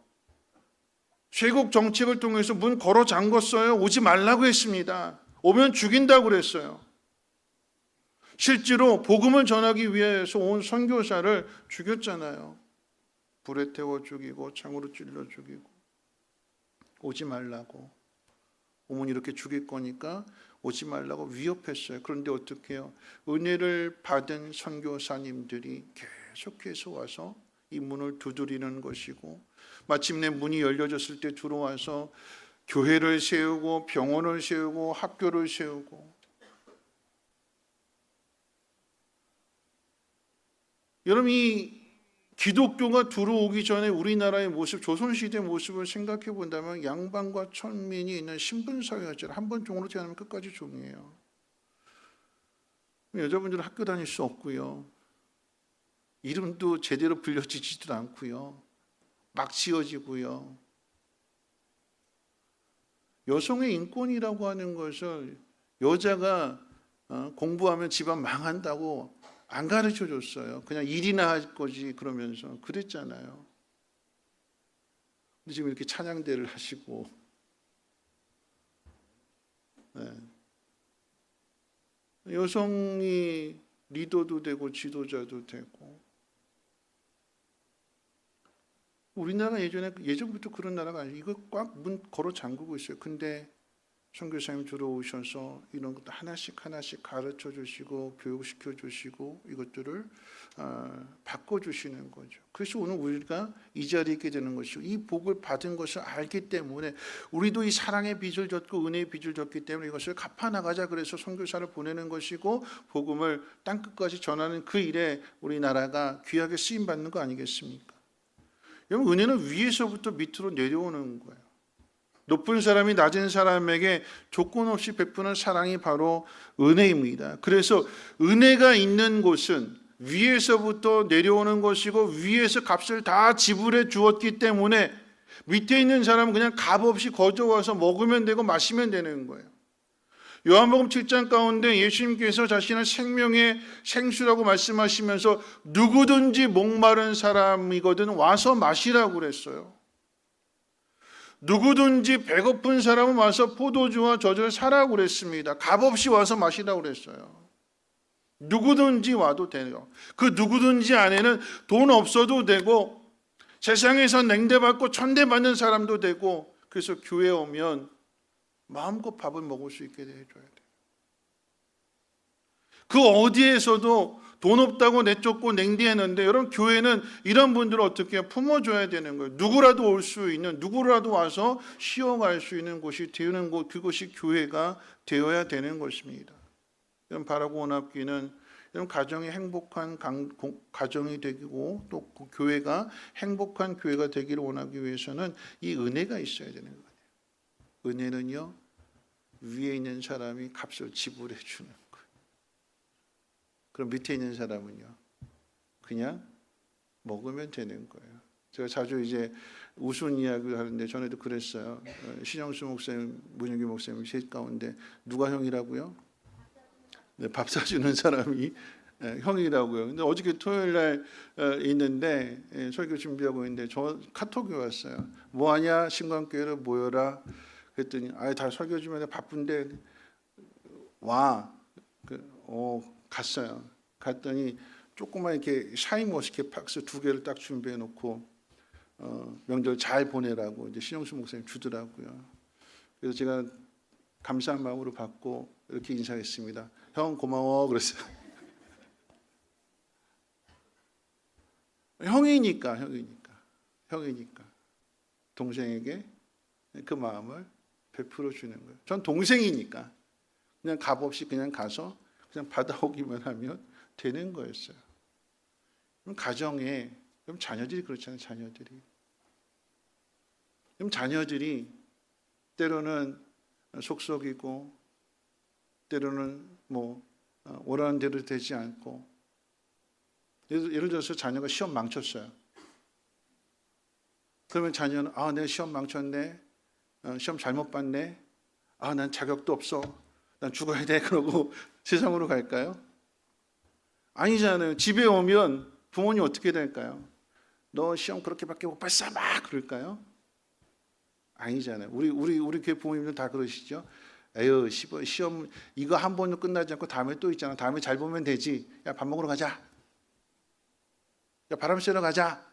E: 쇄국 정책을 통해서 문 걸어 잠궜어요. 오지 말라고 했습니다. 오면 죽인다고 그랬어요. 실제로 복음을 전하기 위해서 온 선교사를 죽였잖아요. 불에 태워 죽이고 창으로 찔러 죽이고 오지 말라고. 오면 이렇게 죽일 거니까 오지 말라고 위협했어요. 그런데 어떻게 해요? 은혜를 받은 선교사님들이 계속해서 와서 이 문을 두드리는 것이고 마침내 문이 열려졌을 때 들어와서 교회를 세우고 병원을 세우고 학교를 세우고. 여러분, 이 기독교가 들어오기 전에 우리나라의 모습, 조선시대 모습을 생각해 본다면 양반과 천민이 있는 신분사회였잖아요. 한 번 종으로 태어나면 끝까지 종이에요. 여자분들은 학교 다닐 수 없고요. 이름도 제대로 불려지지도 않고요. 막 지어지고요. 여성의 인권이라고 하는 것을 여자가 공부하면 집안 망한다고 안 가르쳐 줬어요. 그냥 일이나 할 거지 그러면서 그랬잖아요. 근데 지금 이렇게 찬양대를 하시고, 네. 여성이 리더도 되고 지도자도 되고. 우리나라 예전부터 그런 나라가 아니에요. 이거 꽉 문 걸어 잠그고 있어요. 근데 선교사님 들어오셔서 이런 것도 하나씩 가르쳐 주시고 교육시켜 주시고 이것들을 바꿔주시는 거죠. 그래서 오늘 우리가 이 자리에 있게 되는 것이고, 이 복을 받은 것을 알기 때문에 우리도 이 사랑의 빚을 졌고 은혜의 빚을 졌기 때문에 이것을 갚아나가자, 그래서 선교사를 보내는 것이고 복음을 땅끝까지 전하는 그 일에 우리나라가 귀하게 쓰임받는 거 아니겠습니까? 여러분, 은혜는 위에서부터 밑으로 내려오는 거예요. 높은 사람이 낮은 사람에게 조건 없이 베푸는 사랑이 바로 은혜입니다. 그래서 은혜가 있는 곳은 위에서부터 내려오는 것이고 위에서 값을 다 지불해 주었기 때문에 밑에 있는 사람은 그냥 값 없이 거저와서 먹으면 되고 마시면 되는 거예요. 요한복음 7장 가운데 예수님께서 자신을 생명의 생수라고 말씀하시면서 누구든지 목마른 사람이거든 와서 마시라고 그랬어요. 누구든지 배고픈 사람은 와서 포도주와 젖을 사라고 그랬습니다. 값없이 와서 마시라고 그랬어요. 누구든지 와도 돼요. 그 누구든지 안에는 돈 없어도 되고 세상에서 냉대받고 천대받는 사람도 되고, 그래서 교회에 오면 마음껏 밥을 먹을 수 있게 해줘야 돼요. 그 어디에서도 돈 없다고 내쫓고 냉대했는데, 여러분 교회는 이런 분들을 어떻게 품어줘야 되는 거예요. 누구라도 올 수 있는, 누구라도 와서 쉬어갈 수 있는 곳이 되는 곳, 그것이 교회가 되어야 되는 것입니다. 여러분, 바라고 원합기는 여러분 가정이 행복한 가정이 되고 또 그 교회가 행복한 교회가 되기를 원하기 위해서는 이 은혜가 있어야 되는 거예요. 은혜는요, 위에 있는 사람이 값을 지불해 주는 거예요. 그럼 밑에 있는 사람은요, 그냥 먹으면 되는 거예요. 제가 자주 이제 우스운 이야기를 하는데 전에도 그랬어요. 신영수 목사님, 문영기 목사님 셋 가운데 누가 형이라고요? 네, 밥 사주는 사람이 형이라고요. 근데 어저께 토요일 날 있는데 설교 준비하고 있는데 저 카톡이 왔어요. 뭐하냐? 신광교회로 모여라. 그랬더니 다 설교 주면 바쁜데 와. 갔어요. 갔더니 조그만 이렇게 샤인머스켓 박스 2개를 딱 준비해 놓고 명절 잘 보내라고 이제 신영수 목사님 주더라고요. 그래서 제가 감사한 마음으로 받고 이렇게 인사했습니다. 형 고마워 그랬어요. 형이니까 동생에게 그 마음을 베풀어 주는 거예요. 전 동생이니까 그냥 값없이 그냥 가서 그냥 받아오기만 하면 되는 거였어요. 그럼 가정에, 그럼 자녀들이 그렇잖아요. 자녀들이 때로는 속썩이고 때로는 원하는 대로 되지 않고, 예를 들어서 자녀가 시험 망쳤어요. 그러면 자녀는 내가 시험 망쳤네, 시험 잘못 봤네, 난 자격도 없어, 난 죽어야 돼, 그러고 세상으로 갈까요? 아니잖아요. 집에 오면 부모님 어떻게 될까요? 너 시험 그렇게밖에 못 봤어, 막 그럴까요? 아니잖아요. 우리 교회 부모님들 다 그러시죠? 에휴, 시험 이거 한 번도 끝나지 않고 다음에 또 있잖아. 다음에 잘 보면 되지. 야, 밥 먹으러 가자. 야, 바람 쐬러 가자.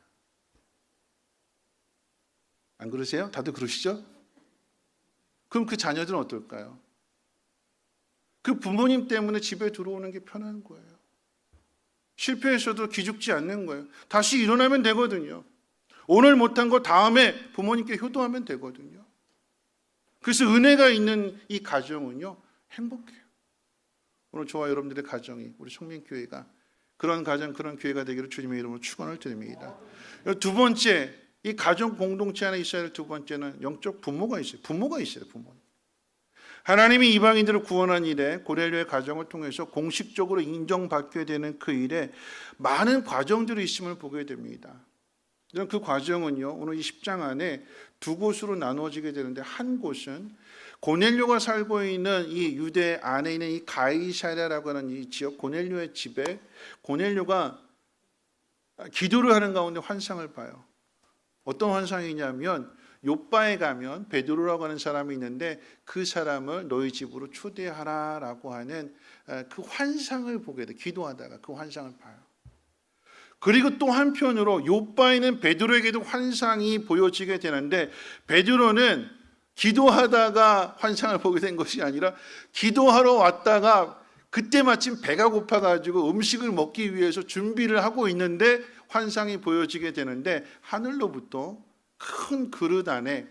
E: 안 그러세요? 다들 그러시죠? 그럼 그 자녀들은 어떨까요? 그 부모님 때문에 집에 들어오는 게 편한 거예요. 실패했어도 기죽지 않는 거예요. 다시 일어나면 되거든요. 오늘 못한 거 다음에 부모님께 효도하면 되거든요. 그래서 은혜가 있는 이 가정은요, 행복해요. 오늘 저와 여러분들의 가정이, 우리 성민교회가 그런 가정, 그런 교회가 되기를 주님의 이름으로 축원을 드립니다. 두 번째, 이 가정 공동체 안에 있어야 할 두 번째는 영적 부모가 있어요. 부모가 있어요. 부모. 하나님이 이방인들을 구원한 일에 고넬료의 가정을 통해서 공식적으로 인정받게 되는 그 일에 많은 과정들이 있음을 보게 됩니다. 그 과정은요, 오늘 이 10장 안에 두 곳으로 나누어지게 되는데, 한 곳은 고넬료가 살고 있는 이 유대 안에 있는 이 가이사랴라고 하는 이 지역, 고넬료의 집에 고넬료가 기도를 하는 가운데 환상을 봐요. 어떤 환상이냐면, 요바에 가면 베드로라고 하는 사람이 있는데 그 사람을 너희 집으로 초대하라라고 하는 그 환상을 보게 돼. 기도하다가 그 환상을 봐요. 그리고 또 한편으로 요바에 있는 베드로에게도 환상이 보여지게 되는데, 베드로는 기도하다가 환상을 보게 된 것이 아니라 기도하러 왔다가 그때 마침 배가 고파가지고 음식을 먹기 위해서 준비를 하고 있는데 환상이 보여지게 되는데, 하늘로부터 큰 그릇 안에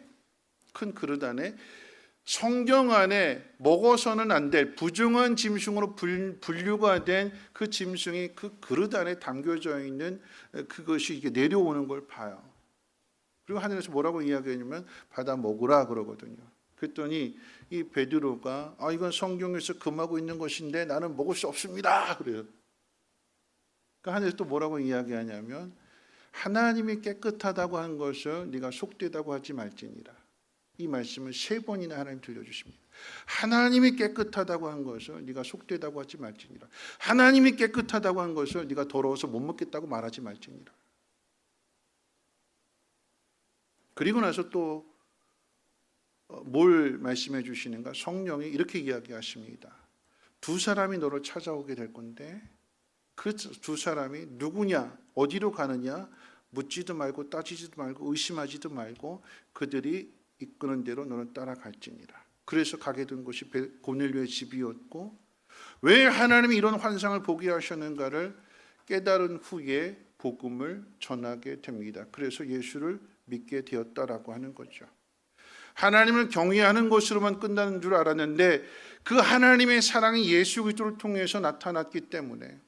E: 성경 안에 먹어서는 안 될 부정한 짐승으로 분류가 된 그 짐승이 그 그릇 안에 담겨져 있는 그것이 이게 내려오는 걸 봐요. 그리고 하늘에서 뭐라고 이야기하냐면 받아 먹으라 그러거든요. 그랬더니 이 베드로가 이건 성경에서 금하고 있는 것인데 나는 먹을 수 없습니다 그래요. 그러니까 하늘에서 또 뭐라고 이야기하냐면, 하나님이 깨끗하다고 한 것을 네가 속되다고 하지 말지니라. 이 말씀을 3번이나 하나님 들려주십니다. 하나님이 깨끗하다고 한 것을 네가 속되다고 하지 말지니라. 하나님이 깨끗하다고 한 것을 네가 더러워서 못 먹겠다고 말하지 말지니라. 그리고 나서 또 뭘 말씀해 주시는가? 성령이 이렇게 이야기하십니다. 두 사람이 너를 찾아오게 될 건데 그 두 사람이 누구냐, 어디로 가느냐 묻지도 말고 따지지도 말고 의심하지도 말고 그들이 이끄는 대로 너는 따라갈지니라. 그래서 가게 된 곳이 고넬료의 집이었고, 왜 하나님이 이런 환상을 보게 하셨는가를 깨달은 후에 복음을 전하게 됩니다. 그래서 예수를 믿게 되었다라고 하는 거죠. 하나님을 경외하는 것으로만 끝나는 줄 알았는데 그 하나님의 사랑이 예수 그리스도를 통해서 나타났기 때문에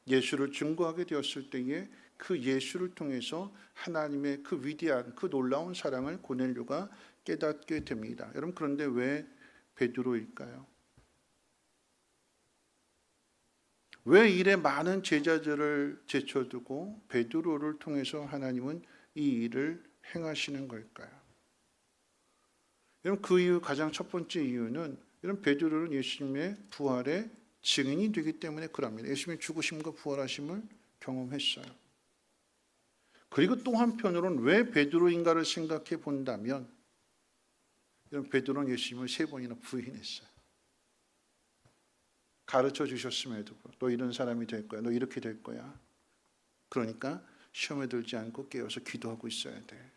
E: 예수를 증거하게 되었을 때에 그 예수를 통해서 하나님의 그 위대한 그 놀라운 사랑을 고넬료가 깨닫게 됩니다. 여러분, 그런데 왜 베드로일까요? 왜 이래 많은 제자들을 제쳐두고 베드로를 통해서 하나님은 이 일을 행하시는 걸까요? 여러분, 그 이유, 가장 첫 번째 이유는 여러분, 베드로는 예수님의 부활의 증인이 되기 때문에 그럽니다. 예수님의 죽으심과 부활하심을 경험했어요. 그리고 또 한편으로는 왜 베드로인가를 생각해 본다면, 여러분, 베드로는 예수님을 3번이나 부인했어요. 가르쳐 주셨음에도 너 이런 사람이 될 거야, 너 이렇게 될 거야. 그러니까 시험에 들지 않고 깨어서 기도하고 있어야 돼.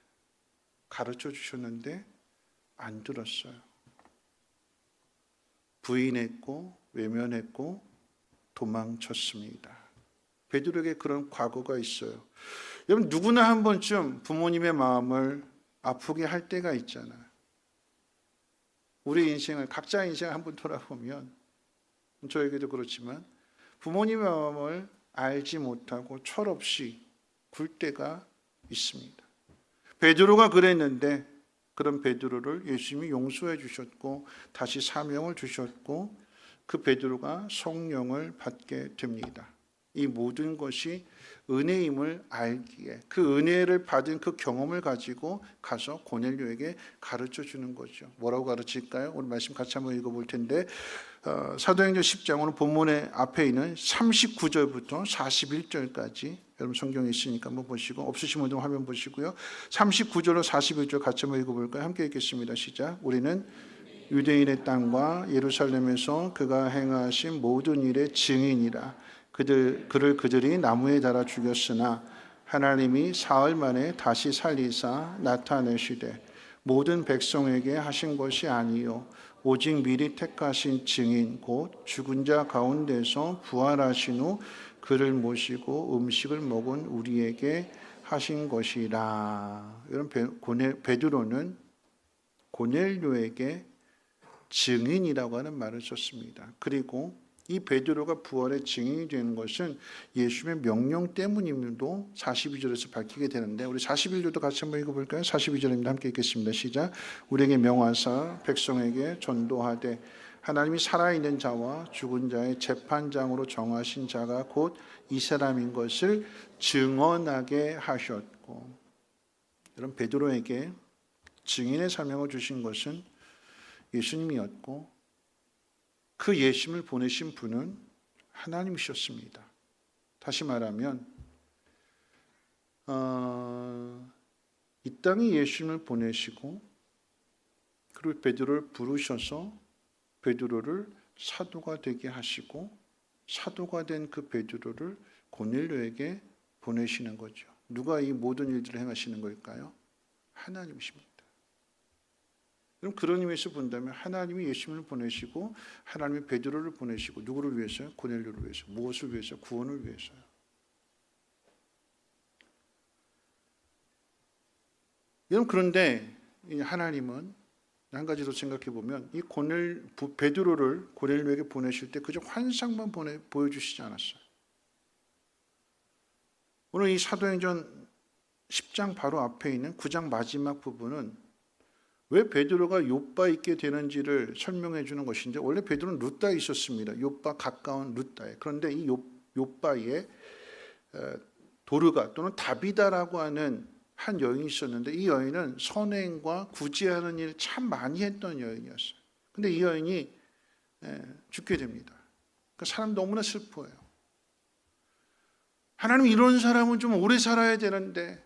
E: 가르쳐 주셨는데 안 들었어요. 부인했고 외면했고 도망쳤습니다. 베드로에게 그런 과거가 있어요. 여러분, 누구나 한 번쯤 부모님의 마음을 아프게 할 때가 있잖아요. 우리 인생을, 각자 인생을 한번 돌아보면, 저에게도 그렇지만 부모님의 마음을 알지 못하고 철없이 굴 때가 있습니다. 베드로가 그랬는데 그런 베드로를 예수님이 용서해 주셨고 다시 사명을 주셨고 그 베드로가 성령을 받게 됩니다. 이 모든 것이 은혜임을 알기에 그 은혜를 받은 그 경험을 가지고 가서 고넬료에게 가르쳐 주는 거죠. 뭐라고 가르칠까요? 오늘 말씀 같이 한번 읽어볼 텐데, 사도행전 10장 오늘 본문의 앞에 있는 39절부터 41절까지 여러분 성경에 있으니까 한번 보시고, 없으신 분들 화면 보시고요. 39절로 41절 같이 한번 읽어볼까요? 함께 읽겠습니다. 시작. 우리는 유대인의 땅과 예루살렘에서 그가 행하신 모든 일의 증인이라. 그들이 나무에 달아 죽였으나 하나님이 사흘 만에 다시 살리사 나타내시되 모든 백성에게 하신 것이 아니요 오직 미리 택하신 증인 곧 죽은 자 가운데서 부활하신 후 그를 모시고 음식을 먹은 우리에게 하신 것이라. 이런 베드로는 고넬료에게 증인이라고 하는 말을 썼습니다. 그리고 이 베드로가 부활의 증인이 되는 것은 예수님의 명령 때문임도 42절에서 밝히게 되는데, 우리 41절도 같이 한번 읽어볼까요? 42절입니다. 함께 읽겠습니다. 시작. 우리에게 명하사 백성에게 전도하되 하나님이 살아있는 자와 죽은 자의 재판장으로 정하신 자가 곧 이 사람인 것을 증언하게 하셨고. 이런 베드로에게 증인의 사명을 주신 것은 예수님이었고, 그 예수님을 보내신 분은 하나님이셨습니다. 다시 말하면 이 땅에 예수님을 보내시고 그리고 베드로를 부르셔서 베드로를 사도가 되게 하시고, 사도가 된 그 베드로를 고넬료에게 보내시는 거죠. 누가 이 모든 일들을 행하시는 걸까요? 하나님이십니다. 그럼 그런 의미에서 본다면 하나님이 예수님을 보내시고 하나님이 베드로를 보내시고 누구를 위해서요? 고넬료를 위해서. 무엇을 위해서? 구원을 위해서요. 여러분, 그런데 하나님은 한 가지 더 생각해 보면 이 베드로를 고넬료에게 보내실 때 그저 환상만 보여주시지 않았어요. 오늘 이 사도행전 10장 바로 앞에 있는 9장 마지막 부분은 왜 베드로가 요빠 있게 되는지를 설명해 주는 것인데, 원래 베드로는 루다에 있었습니다. 요빠 가까운 루다에. 그런데 이 요빠에 도르가 또는 다비다라고 하는 한 여인이 있었는데, 이 여인은 선행과 구제하는 일을 참 많이 했던 여인이었어요. 근데 이 여인이 죽게 됩니다. 그러니까 사람 너무나 슬퍼해요. 하나님, 이런 사람은 좀 오래 살아야 되는데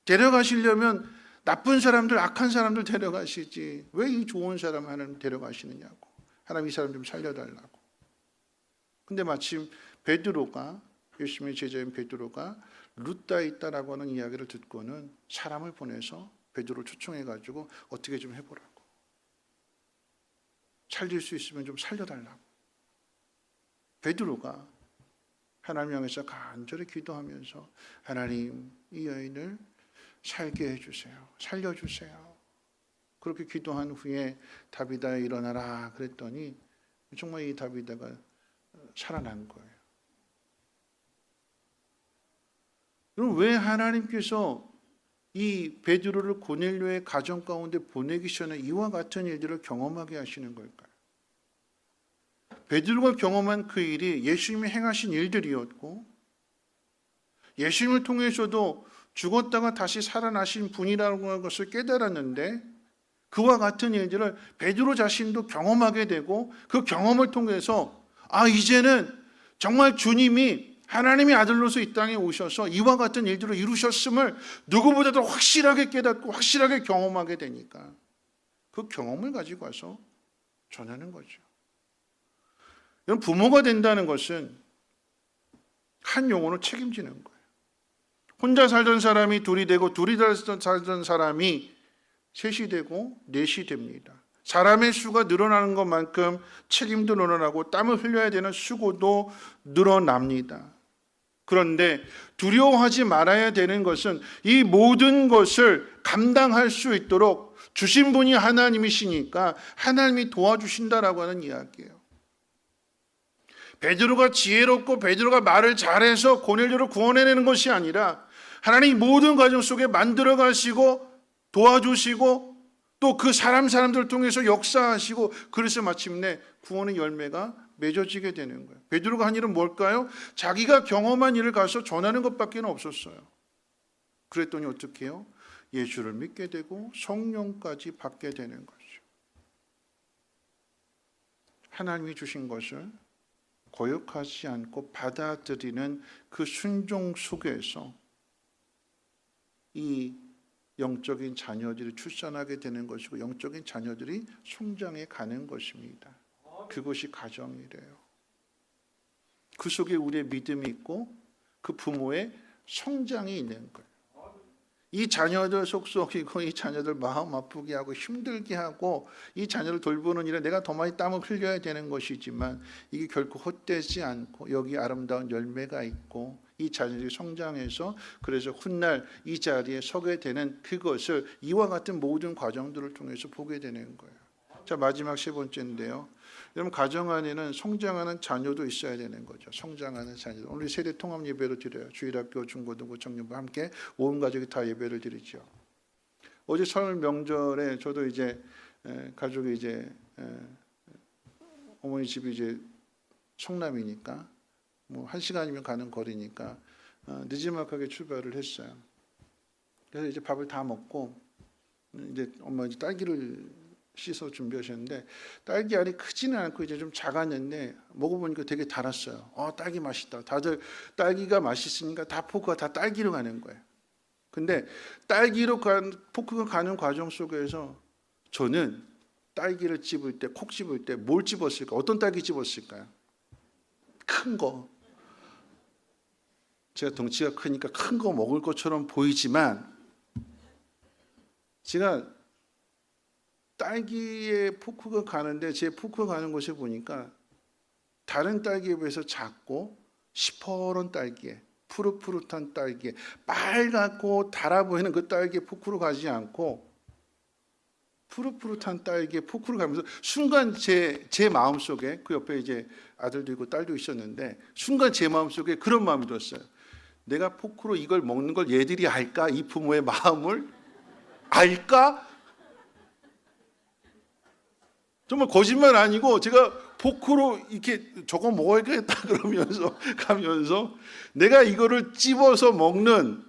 E: 데려가시려면 나쁜 사람들, 악한 사람들 데려가시지 왜 이 좋은 사람 하나님 데려가시느냐고. 하나님, 이 사람 좀 살려달라고. 근데 마침 베드로가, 예수님의 제자인 베드로가 루다에 있다라고 하는 이야기를 듣고는 사람을 보내서 베드로를 초청해가지고 어떻게 좀 해보라고, 살릴 수 있으면 좀 살려달라고. 베드로가 하나님 향해서 간절히 기도하면서 하나님, 이 여인을 살게 해주세요. 살려주세요. 그렇게 기도한 후에 다비다야 일어나라 그랬더니 정말 이 다비다가 살아난 거예요. 그럼 왜 하나님께서 이 베드로를 고넬료의 가정 가운데 보내기 전에 이와 같은 일들을 경험하게 하시는 걸까요? 베드로가 경험한 그 일이 예수님이 행하신 일들이었고, 예수님을 통해서도 죽었다가 다시 살아나신 분이라고 하는 것을 깨달았는데, 그와 같은 일들을 베드로 자신도 경험하게 되고, 그 경험을 통해서 이제는 정말 주님이 하나님의 아들로서 이 땅에 오셔서 이와 같은 일들을 이루셨음을 누구보다도 확실하게 깨닫고 확실하게 경험하게 되니까 그 경험을 가지고 와서 전하는 거죠. 여러분, 부모가 된다는 것은 한 영혼을 책임지는 거예요. 혼자 살던 사람이 둘이 되고, 둘이 살던 사람이 셋이 되고 넷이 됩니다. 사람의 수가 늘어나는 것만큼 책임도 늘어나고 땀을 흘려야 되는 수고도 늘어납니다. 그런데 두려워하지 말아야 되는 것은 이 모든 것을 감당할 수 있도록 주신 분이 하나님이시니까 하나님이 도와주신다라고 하는 이야기예요. 베드로가 지혜롭고 베드로가 말을 잘해서 고넬료를 구원해내는 것이 아니라 하나님이 모든 과정 속에 만들어 가시고 도와주시고 또 그 사람들을 통해서 역사하시고, 그래서 마침내 구원의 열매가 맺어지게 되는 거예요. 베드로가 한 일은 뭘까요? 자기가 경험한 일을 가서 전하는 것밖에 없었어요. 그랬더니 어떻게 해요? 예수를 믿게 되고 성령까지 받게 되는 거죠. 하나님이 주신 것을 거역하지 않고 받아들이는 그 순종 속에서 이 영적인 자녀들이 출산하게 되는 것이고, 영적인 자녀들이 성장해 가는 것입니다. 그것이 가정이래요. 그 속에 우리의 믿음이 있고 그 부모의 성장이 있는 거예요. 이 자녀들 속속이고 이 자녀들 마음 아프게 하고 힘들게 하고 이 자녀를 돌보는 일에 내가 더 많이 땀을 흘려야 되는 것이지만 이게 결코 헛되지 않고 여기 아름다운 열매가 있고 이 자녀들이 성장해서 그래서 훗날 이 자리에 서게 되는 그것을 이와 같은 모든 과정들을 통해서 보게 되는 거예요. 자, 마지막 세 번째인데요. 여러분, 가정 안에는 성장하는 자녀도 있어야 되는 거죠. 성장하는 자녀들. 오늘 세대 통합 예배로 드려요. 주일학교, 중고등부, 청년부 함께 온 가족이 다 예배를 드리죠. 어제 설 명절에 저도 이제 가족이 이제 어머니 집이 이제 성남이니까 뭐 1시간이면 가는 거리니까 늦지막하게 출발을 했어요. 그래서 이제 밥을 다 먹고 이제 엄마 이제 딸기를 씻어 준비하셨는데 딸기 알이 크지는 않고 이제 좀 작았는데 먹어보니까 되게 달았어요. 딸기 맛있다. 다들 딸기가 맛있으니까 다 포크가 다 딸기로 가는 거예요. 근데 딸기로 포크가 가는 과정 속에서 저는 딸기를 찝을 때, 콕 찝을 때 뭘 찝었을까? 어떤 딸기 찝었을까요? 큰 거. 제가 덩치가 크니까 큰 거 먹을 것처럼 보이지만 제가 딸기에 포크가 가는데 제 포크가 가는 곳에 보니까 다른 딸기에 비해서 작고 시퍼런 딸기에 푸릇푸릇한 딸기에 빨갛고 달아 보이는 그 딸기에 포크로 가지 않고 푸릇푸릇한 딸기에 포크로 가면서 순간 제 마음속에 그 옆에 이제 아들도 있고 딸도 있었는데 순간 제 마음속에 그런 마음이 들었어요. 내가 포크로 이걸 먹는 걸 얘들이 알까? 이 부모의 마음을 알까? 정말 거짓말 아니고 제가 포크로 이렇게 저거 먹어야겠다 그러면서 가면서 내가 이거를 찝어서 먹는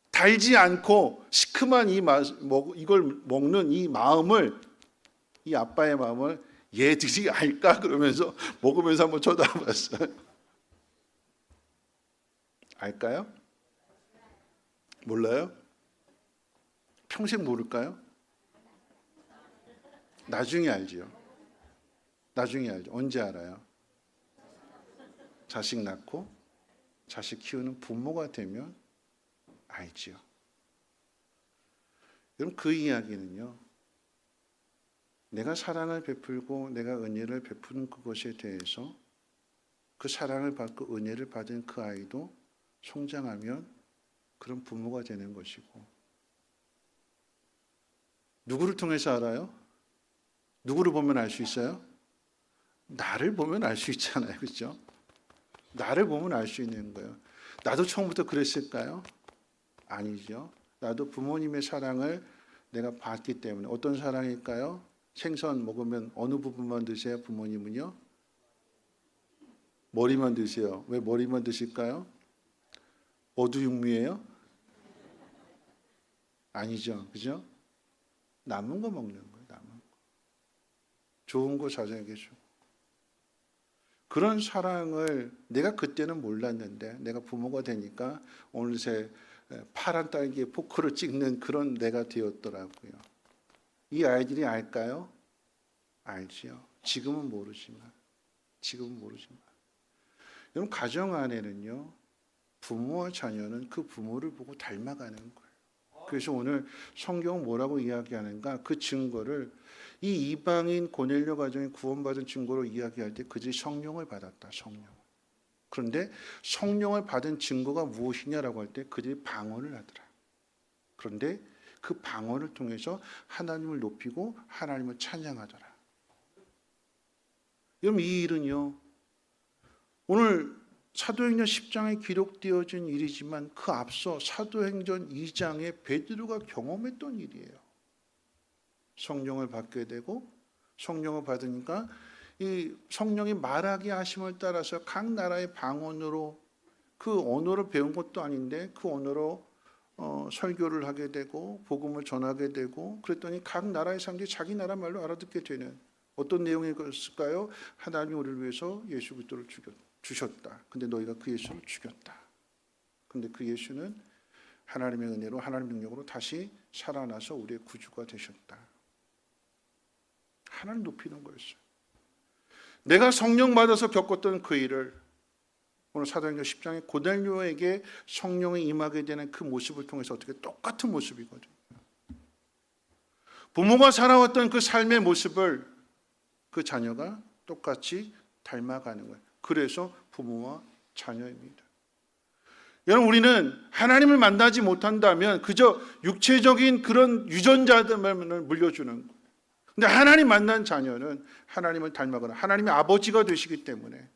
E: 달지 않고 시큼한 이걸 먹는 이 마음을 이 아빠의 마음을 얘들이 알까 그러면서 먹으면서 한번 쳐다봤어요. 알까요? 몰라요? 평생 모를까요? 나중에 알지요. 나중에 알죠. 언제 알아요? 자식 낳고 자식 키우는 부모가 되면 알지요. 여러분, 그 이야기는요. 내가 사랑을 베풀고 내가 은혜를 베푸는 그것에 대해서 그 사랑을 받고 은혜를 받은 그 아이도 성장하면 그런 부모가 되는 것이고 누구를 통해서 알아요? 누구를 보면 알 수 있어요? 나를 보면 알 수 있잖아요. 그렇죠? 나를 보면 알 수 있는 거예요. 나도 처음부터 그랬을까요? 아니죠. 나도 부모님의 사랑을 내가 받기 때문에. 어떤 사랑일까요? 생선 먹으면 어느 부분만 드세요? 부모님은요? 머리만 드세요. 왜 머리만 드실까요? 어두육미예요? 아니죠. 그죠? 남은 거 먹는 거예요. 남은 거. 좋은 거 자녀에게 주고. 그런 사랑을 내가 그때는 몰랐는데 내가 부모가 되니까 어느새 파란 딸기에 포크를 찍는 그런 내가 되었더라고요. 이 아이들이 알까요? 알지요. 지금은 모르지만. 여러분, 가정 안에는요. 부모와 자녀는 그 부모를 보고 닮아가는 거예요. 그래서 오늘 성경은 뭐라고 이야기하는가? 그 증거를 이 이방인 고넬료 가정이 구원받은 증거로 이야기할 때 그들이 성령을 받았다. 성령. 그런데 성령을 받은 증거가 무엇이냐라고 할 때 그들이 방언을 하더라. 그런데 그 방언을 통해서 하나님을 높이고 하나님을 찬양하더라. 여러분, 이 일은요. 오늘 사도행전 10장에 기록되어진 일이지만 그 앞서 사도행전 2장에 베드로가 경험했던 일이에요. 성령을 받게 되고 성령을 받으니까 이 성령이 말하게 하심을 따라서 각 나라의 방언으로 그 언어를 배운 것도 아닌데 그 언어로 설교를 하게 되고 복음을 전하게 되고 그랬더니 각 나라의 사람들이 자기 나라 말로 알아듣게 되는 어떤 내용이었을까요? 하나님이 우리를 위해서 예수 그리스도를 주셨다. 근데 너희가 그 예수를 죽였다. 근데 그 예수는 하나님의 은혜로 하나님의 능력으로 다시 살아나서 우리의 구주가 되셨다. 하나님 높이는 거였어요. 내가 성령 받아서 겪었던 그 일을 오늘 사도행전 10장에 고넬료에게 성령이 임하게 되는 그 모습을 통해서 어떻게 똑같은 모습이거든요. 부모가 살아왔던 그 삶의 모습을 그 자녀가 똑같이 닮아가는 거예요. 그래서 부모와 자녀입니다. 여러분, 우리는 하나님을 만나지 못한다면 그저 육체적인 그런 유전자들만을 물려주는 거예요. 근데 하나님 만난 자녀는 하나님을 닮아가는, 하나님의 아버지가 되시기 때문에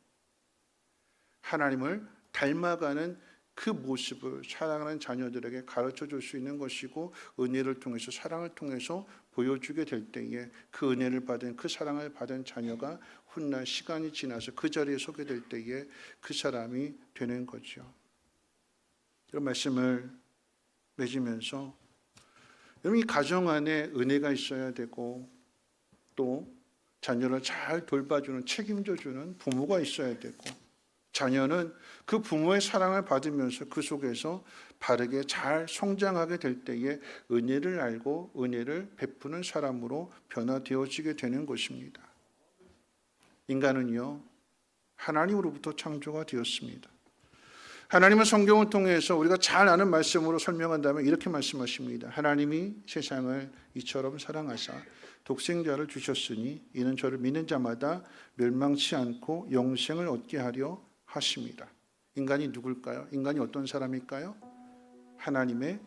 E: 하나님을 닮아가는 그 모습을 사랑하는 자녀들에게 가르쳐 줄 수 있는 것이고, 은혜를 통해서, 사랑을 통해서 보여주게 될 때에 그 은혜를 받은, 그 사랑을 받은 자녀가 훗날 시간이 지나서 그 자리에 서게 될 때에 그 사람이 되는 거죠. 이런 말씀을 맺으면서, 여러분, 이 가정 안에 은혜가 있어야 되고 또 자녀를 잘 돌봐주는, 책임져주는 부모가 있어야 되고, 자녀는 그 부모의 사랑을 받으면서 그 속에서 바르게 잘 성장하게 될 때에 은혜를 알고 은혜를 베푸는 사람으로 변화되어지게 되는 것입니다. 인간은요, 하나님으로부터 창조가 되었습니다. 하나님은 성경을 통해서 우리가 잘 아는 말씀으로 설명한다면 이렇게 말씀하십니다. 하나님이 세상을 이처럼 사랑하사 독생자를 주셨으니 이는 저를 믿는 자마다 멸망치 않고 영생을 얻게 하려 하십니다. 인간이 누굴까요? 인간이 어떤 사람일까요? 하나님의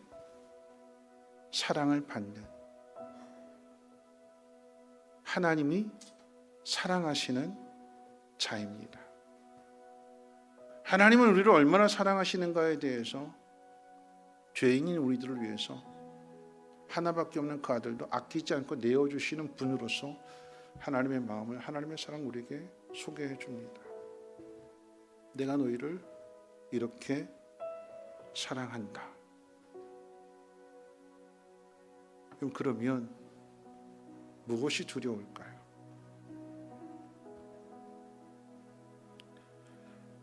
E: 사랑을 받는, 하나님이 사랑하시는 자입니다. 하나님은 우리를 얼마나 사랑하시는가에 대해서 죄인인 우리들을 위해서 하나밖에 없는 그 아들도 아끼지 않고 내어주시는 분으로서 하나님의 마음을, 하나님의 사랑을 우리에게 소개해 줍니다. 내가 너희를 이렇게 사랑한다. 그러면 무엇이 두려울까요?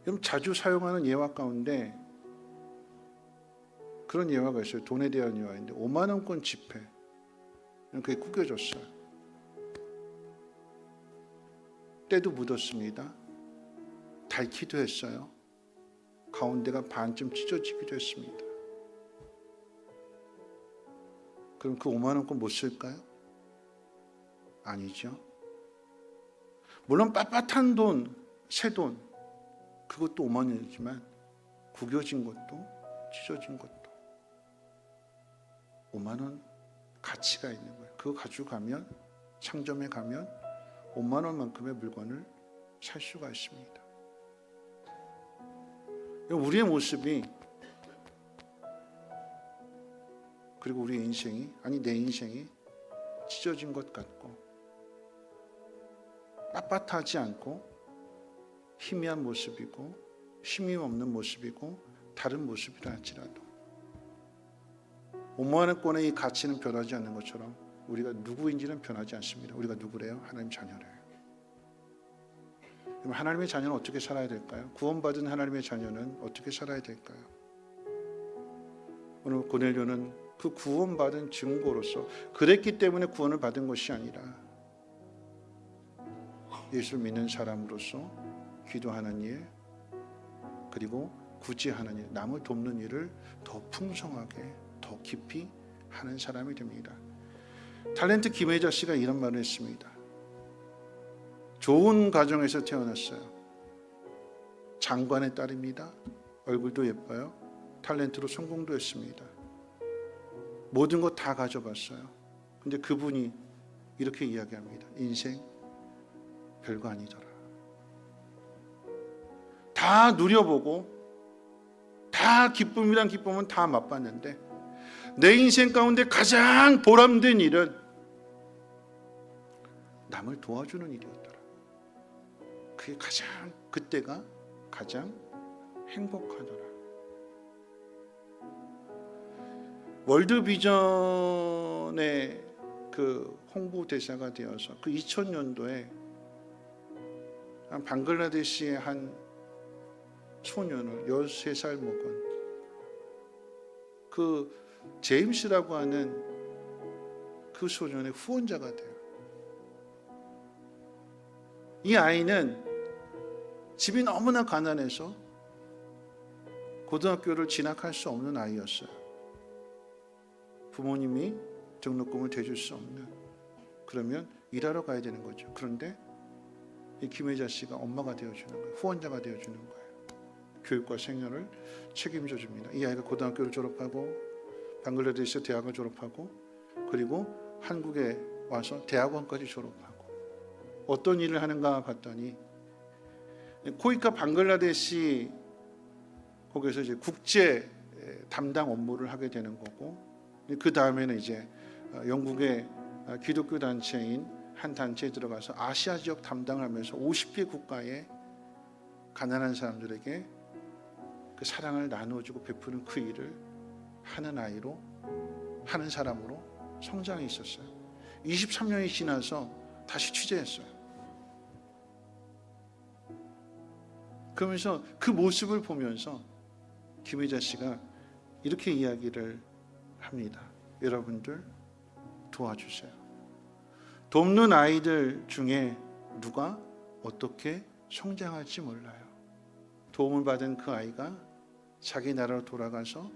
E: 그럼 자주 사용하는 예화 가운데 그런 예화가 있어요. 돈에 대한 예화인데 5만 원권 지폐, 그게 구겨졌어요. 때도 묻었습니다. 닳기도 했어요. 가운데가 반쯤 찢어지기도 했습니다. 그럼 그 5만 원권 못 쓸까요? 아니죠. 물론 빳빳한 돈, 새 돈, 그것도 5만 원이지만 구겨진 것도 찢어진 것도 5만 원 가치가 있는 거예요. 그거 가지고 가면, 상점에 가면 5만 원만큼의 물건을 살 수가 있습니다. 우리의 모습이, 그리고 우리의 인생이, 아니 내 인생이 찢어진 것 같고 빳빳하지 않고 희미한 모습이고 힘이 없는 모습이고 다른 모습이라 할지라도 5만 원권의 이 가치는 변하지 않는 것처럼 우리가 누구인지는 변하지 않습니다. 우리가 누구래요? 하나님 자녀래요. 그럼 하나님의 자녀는 어떻게 살아야 될까요? 구원받은 하나님의 자녀는 어떻게 살아야 될까요? 오늘 고넬료는 그 구원받은 증거로서, 그랬기 때문에 구원을 받은 것이 아니라 예수를 믿는 사람으로서 기도하는 일, 그리고 구제하는 일, 남을 돕는 일을 더 풍성하게, 더 깊이 하는 사람이 됩니다. 탤런트 김혜자 씨가 이런 말을 했습니다. 좋은 가정에서 태어났어요. 장관의 딸입니다. 얼굴도 예뻐요. 탤런트로 성공도 했습니다. 모든 것 다 가져봤어요. 근데 그분이 이렇게 이야기합니다. 인생 별거 아니더라. 다 누려보고 다 기쁨이란 기쁨은 다 맛봤는데 내 인생 가운데 가장 보람된 일은 남을 도와주는 일이었더라. 그게 그때가 가장 행복하더라. 월드비전의 그 홍보 대사가 되어서 그 2000년도에 방글라데시의 한 소년을 13살 먹은 그 제임스라고 하는 그 소년의 후원자가 돼요. 이 아이는 집이 너무나 가난해서 고등학교를 진학할 수 없는 아이였어요. 부모님이 등록금을 대줄 수 없는. 그러면 일하러 가야 되는 거죠. 그런데 이 김혜자 씨가 엄마가 되어주는 거예요. 후원자가 되어주는 거예요. 교육과 생활을 책임져 줍니다. 이 아이가 고등학교를 졸업하고 방글라데시 대학을 졸업하고 그리고 한국에 와서 대학원까지 졸업하고 어떤 일을 하는가 봤더니 코이카 방글라데시 거기서 이제 국제 담당 업무를 하게 되는 거고 그 다음에는 이제 영국의 기독교 단체인 한 단체에 들어가서 아시아 지역 담당을 하면서 50개 국가의 가난한 사람들에게 그 사랑을 나누어주고 베푸는 그 일을 하는 아이로 하는 사람으로 성장해 있었어요. 23년이 지나서 다시 취재했어요. 그러면서 그 모습을 보면서 김혜자 씨가 이렇게 이야기를 합니다. 여러분들 도와주세요. 돕는 아이들 중에 누가 어떻게 성장할지 몰라요. 도움을 받은 그 아이가 자기 나라로 돌아가서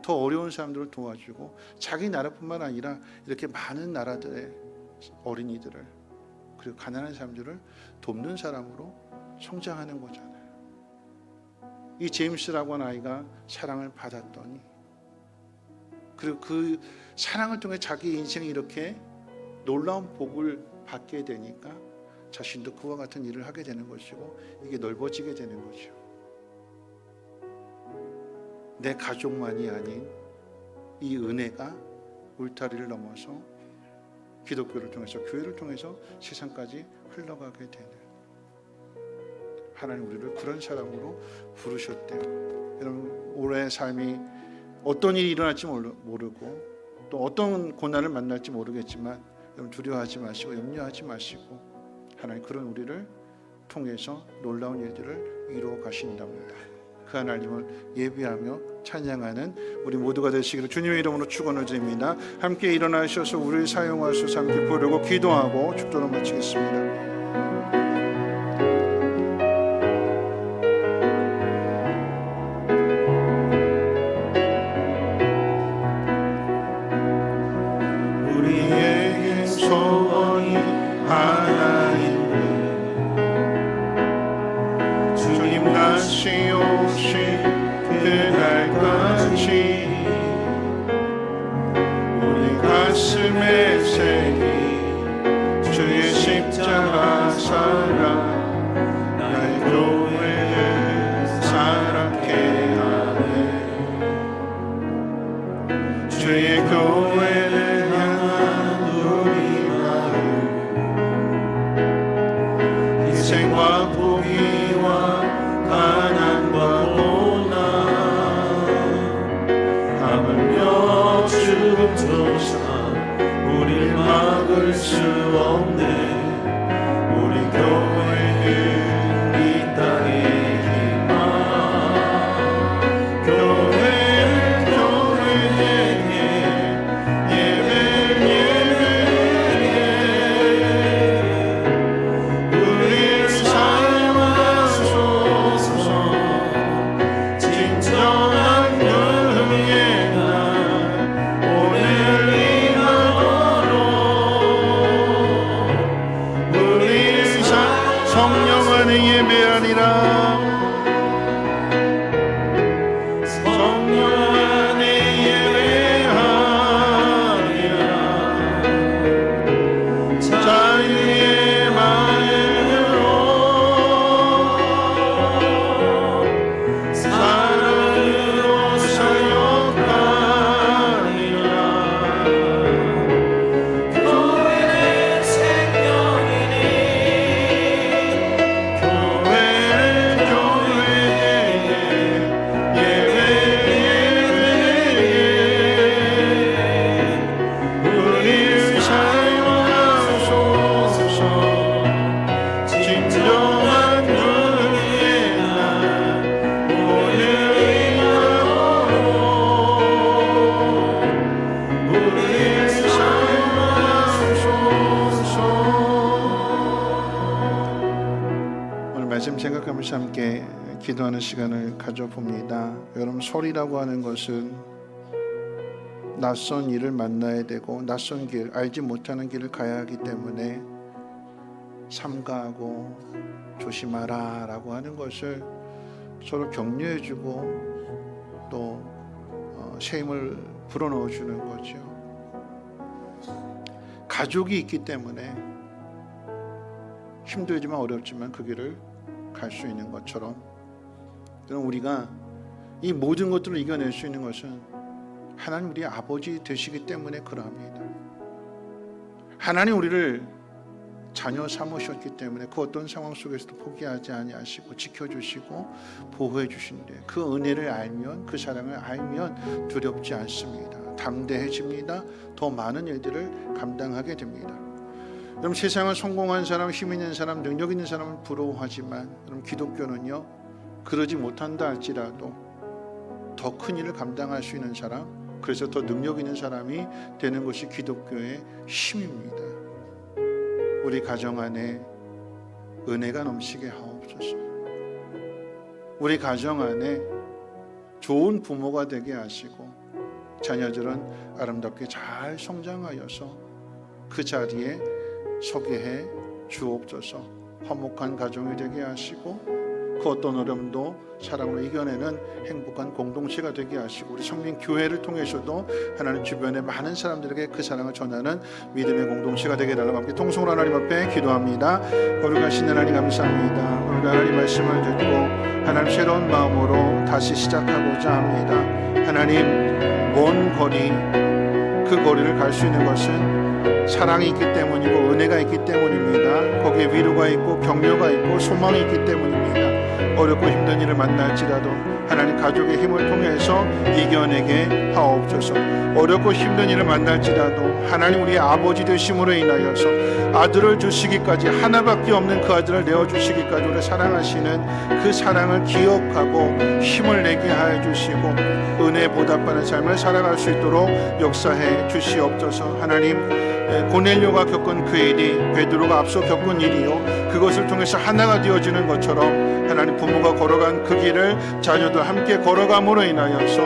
E: 더 어려운 사람들을 도와주고 자기 나라뿐만 아니라 이렇게 많은 나라들의 어린이들을 그리고 가난한 사람들을 돕는 사람으로 성장하는 거잖아요. 이 제임스라고 하는 아이가 사랑을 받았더니 그리고 그 사랑을 통해 자기 인생이 이렇게 놀라운 복을 받게 되니까 자신도 그와 같은 일을 하게 되는 것이고 이게 넓어지게 되는 거죠. 내 가족만이 아닌 이 은혜가 울타리를 넘어서 기독교를 통해서 교회를 통해서 세상까지 흘러가게 되는 하나님 우리를 그런 사람으로 부르셨대요. 여러분 올해 삶이 어떤 일이 일어날지 모르고 또 어떤 고난을 만날지 모르겠지만 여러분 두려워하지 마시고 염려하지 마시고 하나님 그런 우리를 통해서 놀라운 일들을 이루어 가신답니다. 그 하나님을 예비하며 찬양하는 우리 모두가 되시기를 주님의 이름으로 축원을 드립니다. 함께 일어나셔서 우리를 사용하셔서 함께 부르고 기도하고 축도를 마치겠습니다.
C: 우리에게 소원이 하나인데 주님 다시 오실 그날까지 우리 가슴에 새긴 주의 십자가 사랑 나의 교회를 사랑케 하네. 주의 교회를 향한 우리 마음 희생과 포기와 가난과 고난 하물며 죽음 조차 우릴 막을 수 없네. 우리 교회는 이 땅의 희망 교회에게 예배 우리를 사용하소서. 진정한 은혜의 날 오늘 이 날로 우리
E: 성령 안에 예배하니라.
C: 성령 안에 예배하리라. 자유의 마음으로 사랑으로 사역하리라. 교회는 생명이니 교회에게 예배 우리를 사용하소서. 진정한 은혜의 날 오늘 이 날로 우리를 사용하소서.
E: 오늘 말씀 생각하면서 함께 기도하는 시간을 가져봅니다. 여러분, 소리라고 하는 것은 낯선 일을 만나야 되고 낯선 길, 알지 못하는 길을 가야 하기 때문에 삼가하고 조심하라 라고 하는 것을 서로 격려해주고 또 새 힘을 불어넣어주는 거죠. 가족이 있기 때문에 힘들지만 어렵지만 그 길을 갈 수 있는 것처럼, 그럼 우리가 이 모든 것들을 이겨낼 수 있는 것은 하나님 우리 아버지 되시기 때문에 그러합니다. 하나님 우리를 자녀 삼으셨기 때문에 그 어떤 상황 속에서도 포기하지 아니하시고 지켜주시고 보호해 주신데, 그 은혜를 알면, 그 사랑을 알면 두렵지 않습니다. 담대해집니다. 더 많은 일들을 감당하게 됩니다. 여러분, 세상은 성공한 사람, 힘 있는 사람, 능력 있는 사람을 부러워하지만 여러분, 기독교는요, 그러지 못한다 할지라도 더 큰 일을 감당할 수 있는 사람, 그래서 더 능력 있는 사람이 되는 것이 기독교의 힘입니다. 우리 가정 안에 은혜가 넘치게 하옵소서. 우리 가정 안에 좋은 부모가 되게 하시고 자녀들은 아름답게 잘 성장하여서 그 자리에 서게 해 주옵소서. 화목한 가정이 되게 하시고 그 어떤 어려움도 사랑으로 이겨내는 행복한 공동체가 되게 하시고, 우리 성민교회를 통해서도 하나님 주변의 많은 사람들에게 그 사랑을 전하는 믿음의 공동체가 되게 해달라고 함께 통성으로 하나님 앞에 기도합니다. 거룩하신 하나님 감사합니다. 오늘 하나님 말씀을 듣고 하나님 새로운 마음으로 다시 시작하고자 합니다. 하나님, 먼 거리, 그 거리를 갈 수 있는 것은 사랑이 있기 때문이고 은혜가 있기 때문입니다. 거기에 위로가 있고 격려가 있고 소망이 있기 때문입니다. 어렵고 힘든 일을 만날지라도 하나님 가족의 힘을 통해서 이겨내게 하옵소서. 어렵고 힘든 일을 만날지라도 하나님 우리의 아버지 되심으로 인하여서 아들을 주시기까지, 하나밖에 없는 그 아들을 내어주시기까지 우리를 사랑하시는 그 사랑을 기억하고 힘을 내게 하여 주시고 은혜에 보답하는 삶을 살아갈 수 있도록 역사해 주시옵소서. 하나님, 고넬료가 겪은 그 일이 베드로가 앞서 겪은 일이요, 그것을 통해서 하나가 되어지는 것처럼 하나님 부모가 걸어간 그 길을 자녀들 함께 걸어감으로 인하여서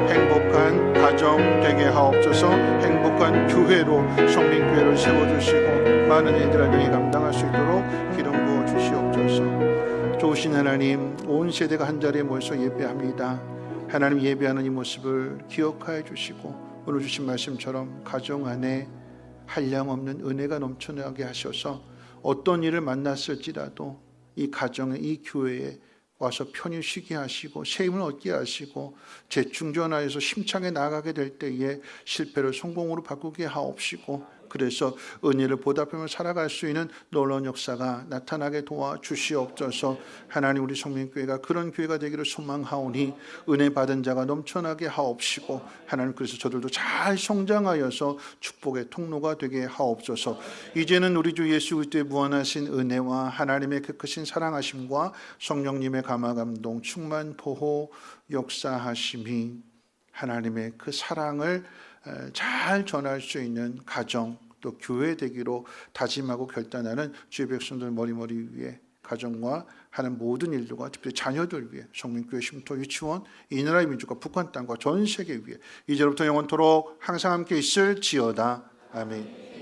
E: 행복한 가정 되게 하옵소서. 행복한 교회로, 성민교회를 세워주시고 많은 일들을 능히 감당할 수 있도록 기름 부어 주시옵소서. 좋으신 하나님, 온 세대가 한자리에 모여서 예배합니다. 하나님, 예배하는 이 모습을 기억하여 주시고 오늘 주신 말씀처럼 가정 안에 한량없는 은혜가 넘쳐나게 하셔서 어떤 일을 만났을지라도 이 가정에, 이 교회에 와서 편히 쉬게 하시고 새 힘을 얻게 하시고 재충전하여서 힘차게 나아가게 될 때에 실패를 성공으로 바꾸게 하옵시고, 그래서 은혜를 보답하며 살아갈 수 있는 놀라운 역사가 나타나게 도와주시옵소서. 하나님, 우리 성민교회가 그런 교회가 되기를 소망하오니 은혜 받은 자가 넘쳐나게 하옵시고, 하나님, 그래서 저들도 잘 성장하여서 축복의 통로가 되게 하옵소서. 이제는 우리 주 예수 그리스도의 무한하신 은혜와 하나님의 그 크신 사랑하심과 성령님의 감화 감동 충만 보호 역사하심이 하나님의 그 사랑을 잘 전할 수 있는 가정, 또 교회 되기로 다짐하고 결단하는 주의 백성들 머리머리 위에 가정과 하는 모든 일들과 특별히 자녀들 위해 성민교회 쉼터 유치원, 이 나라의 민족과 북한 땅과 전 세계 위에 이제로부터 영원토록 항상 함께 있을지어다. 아멘.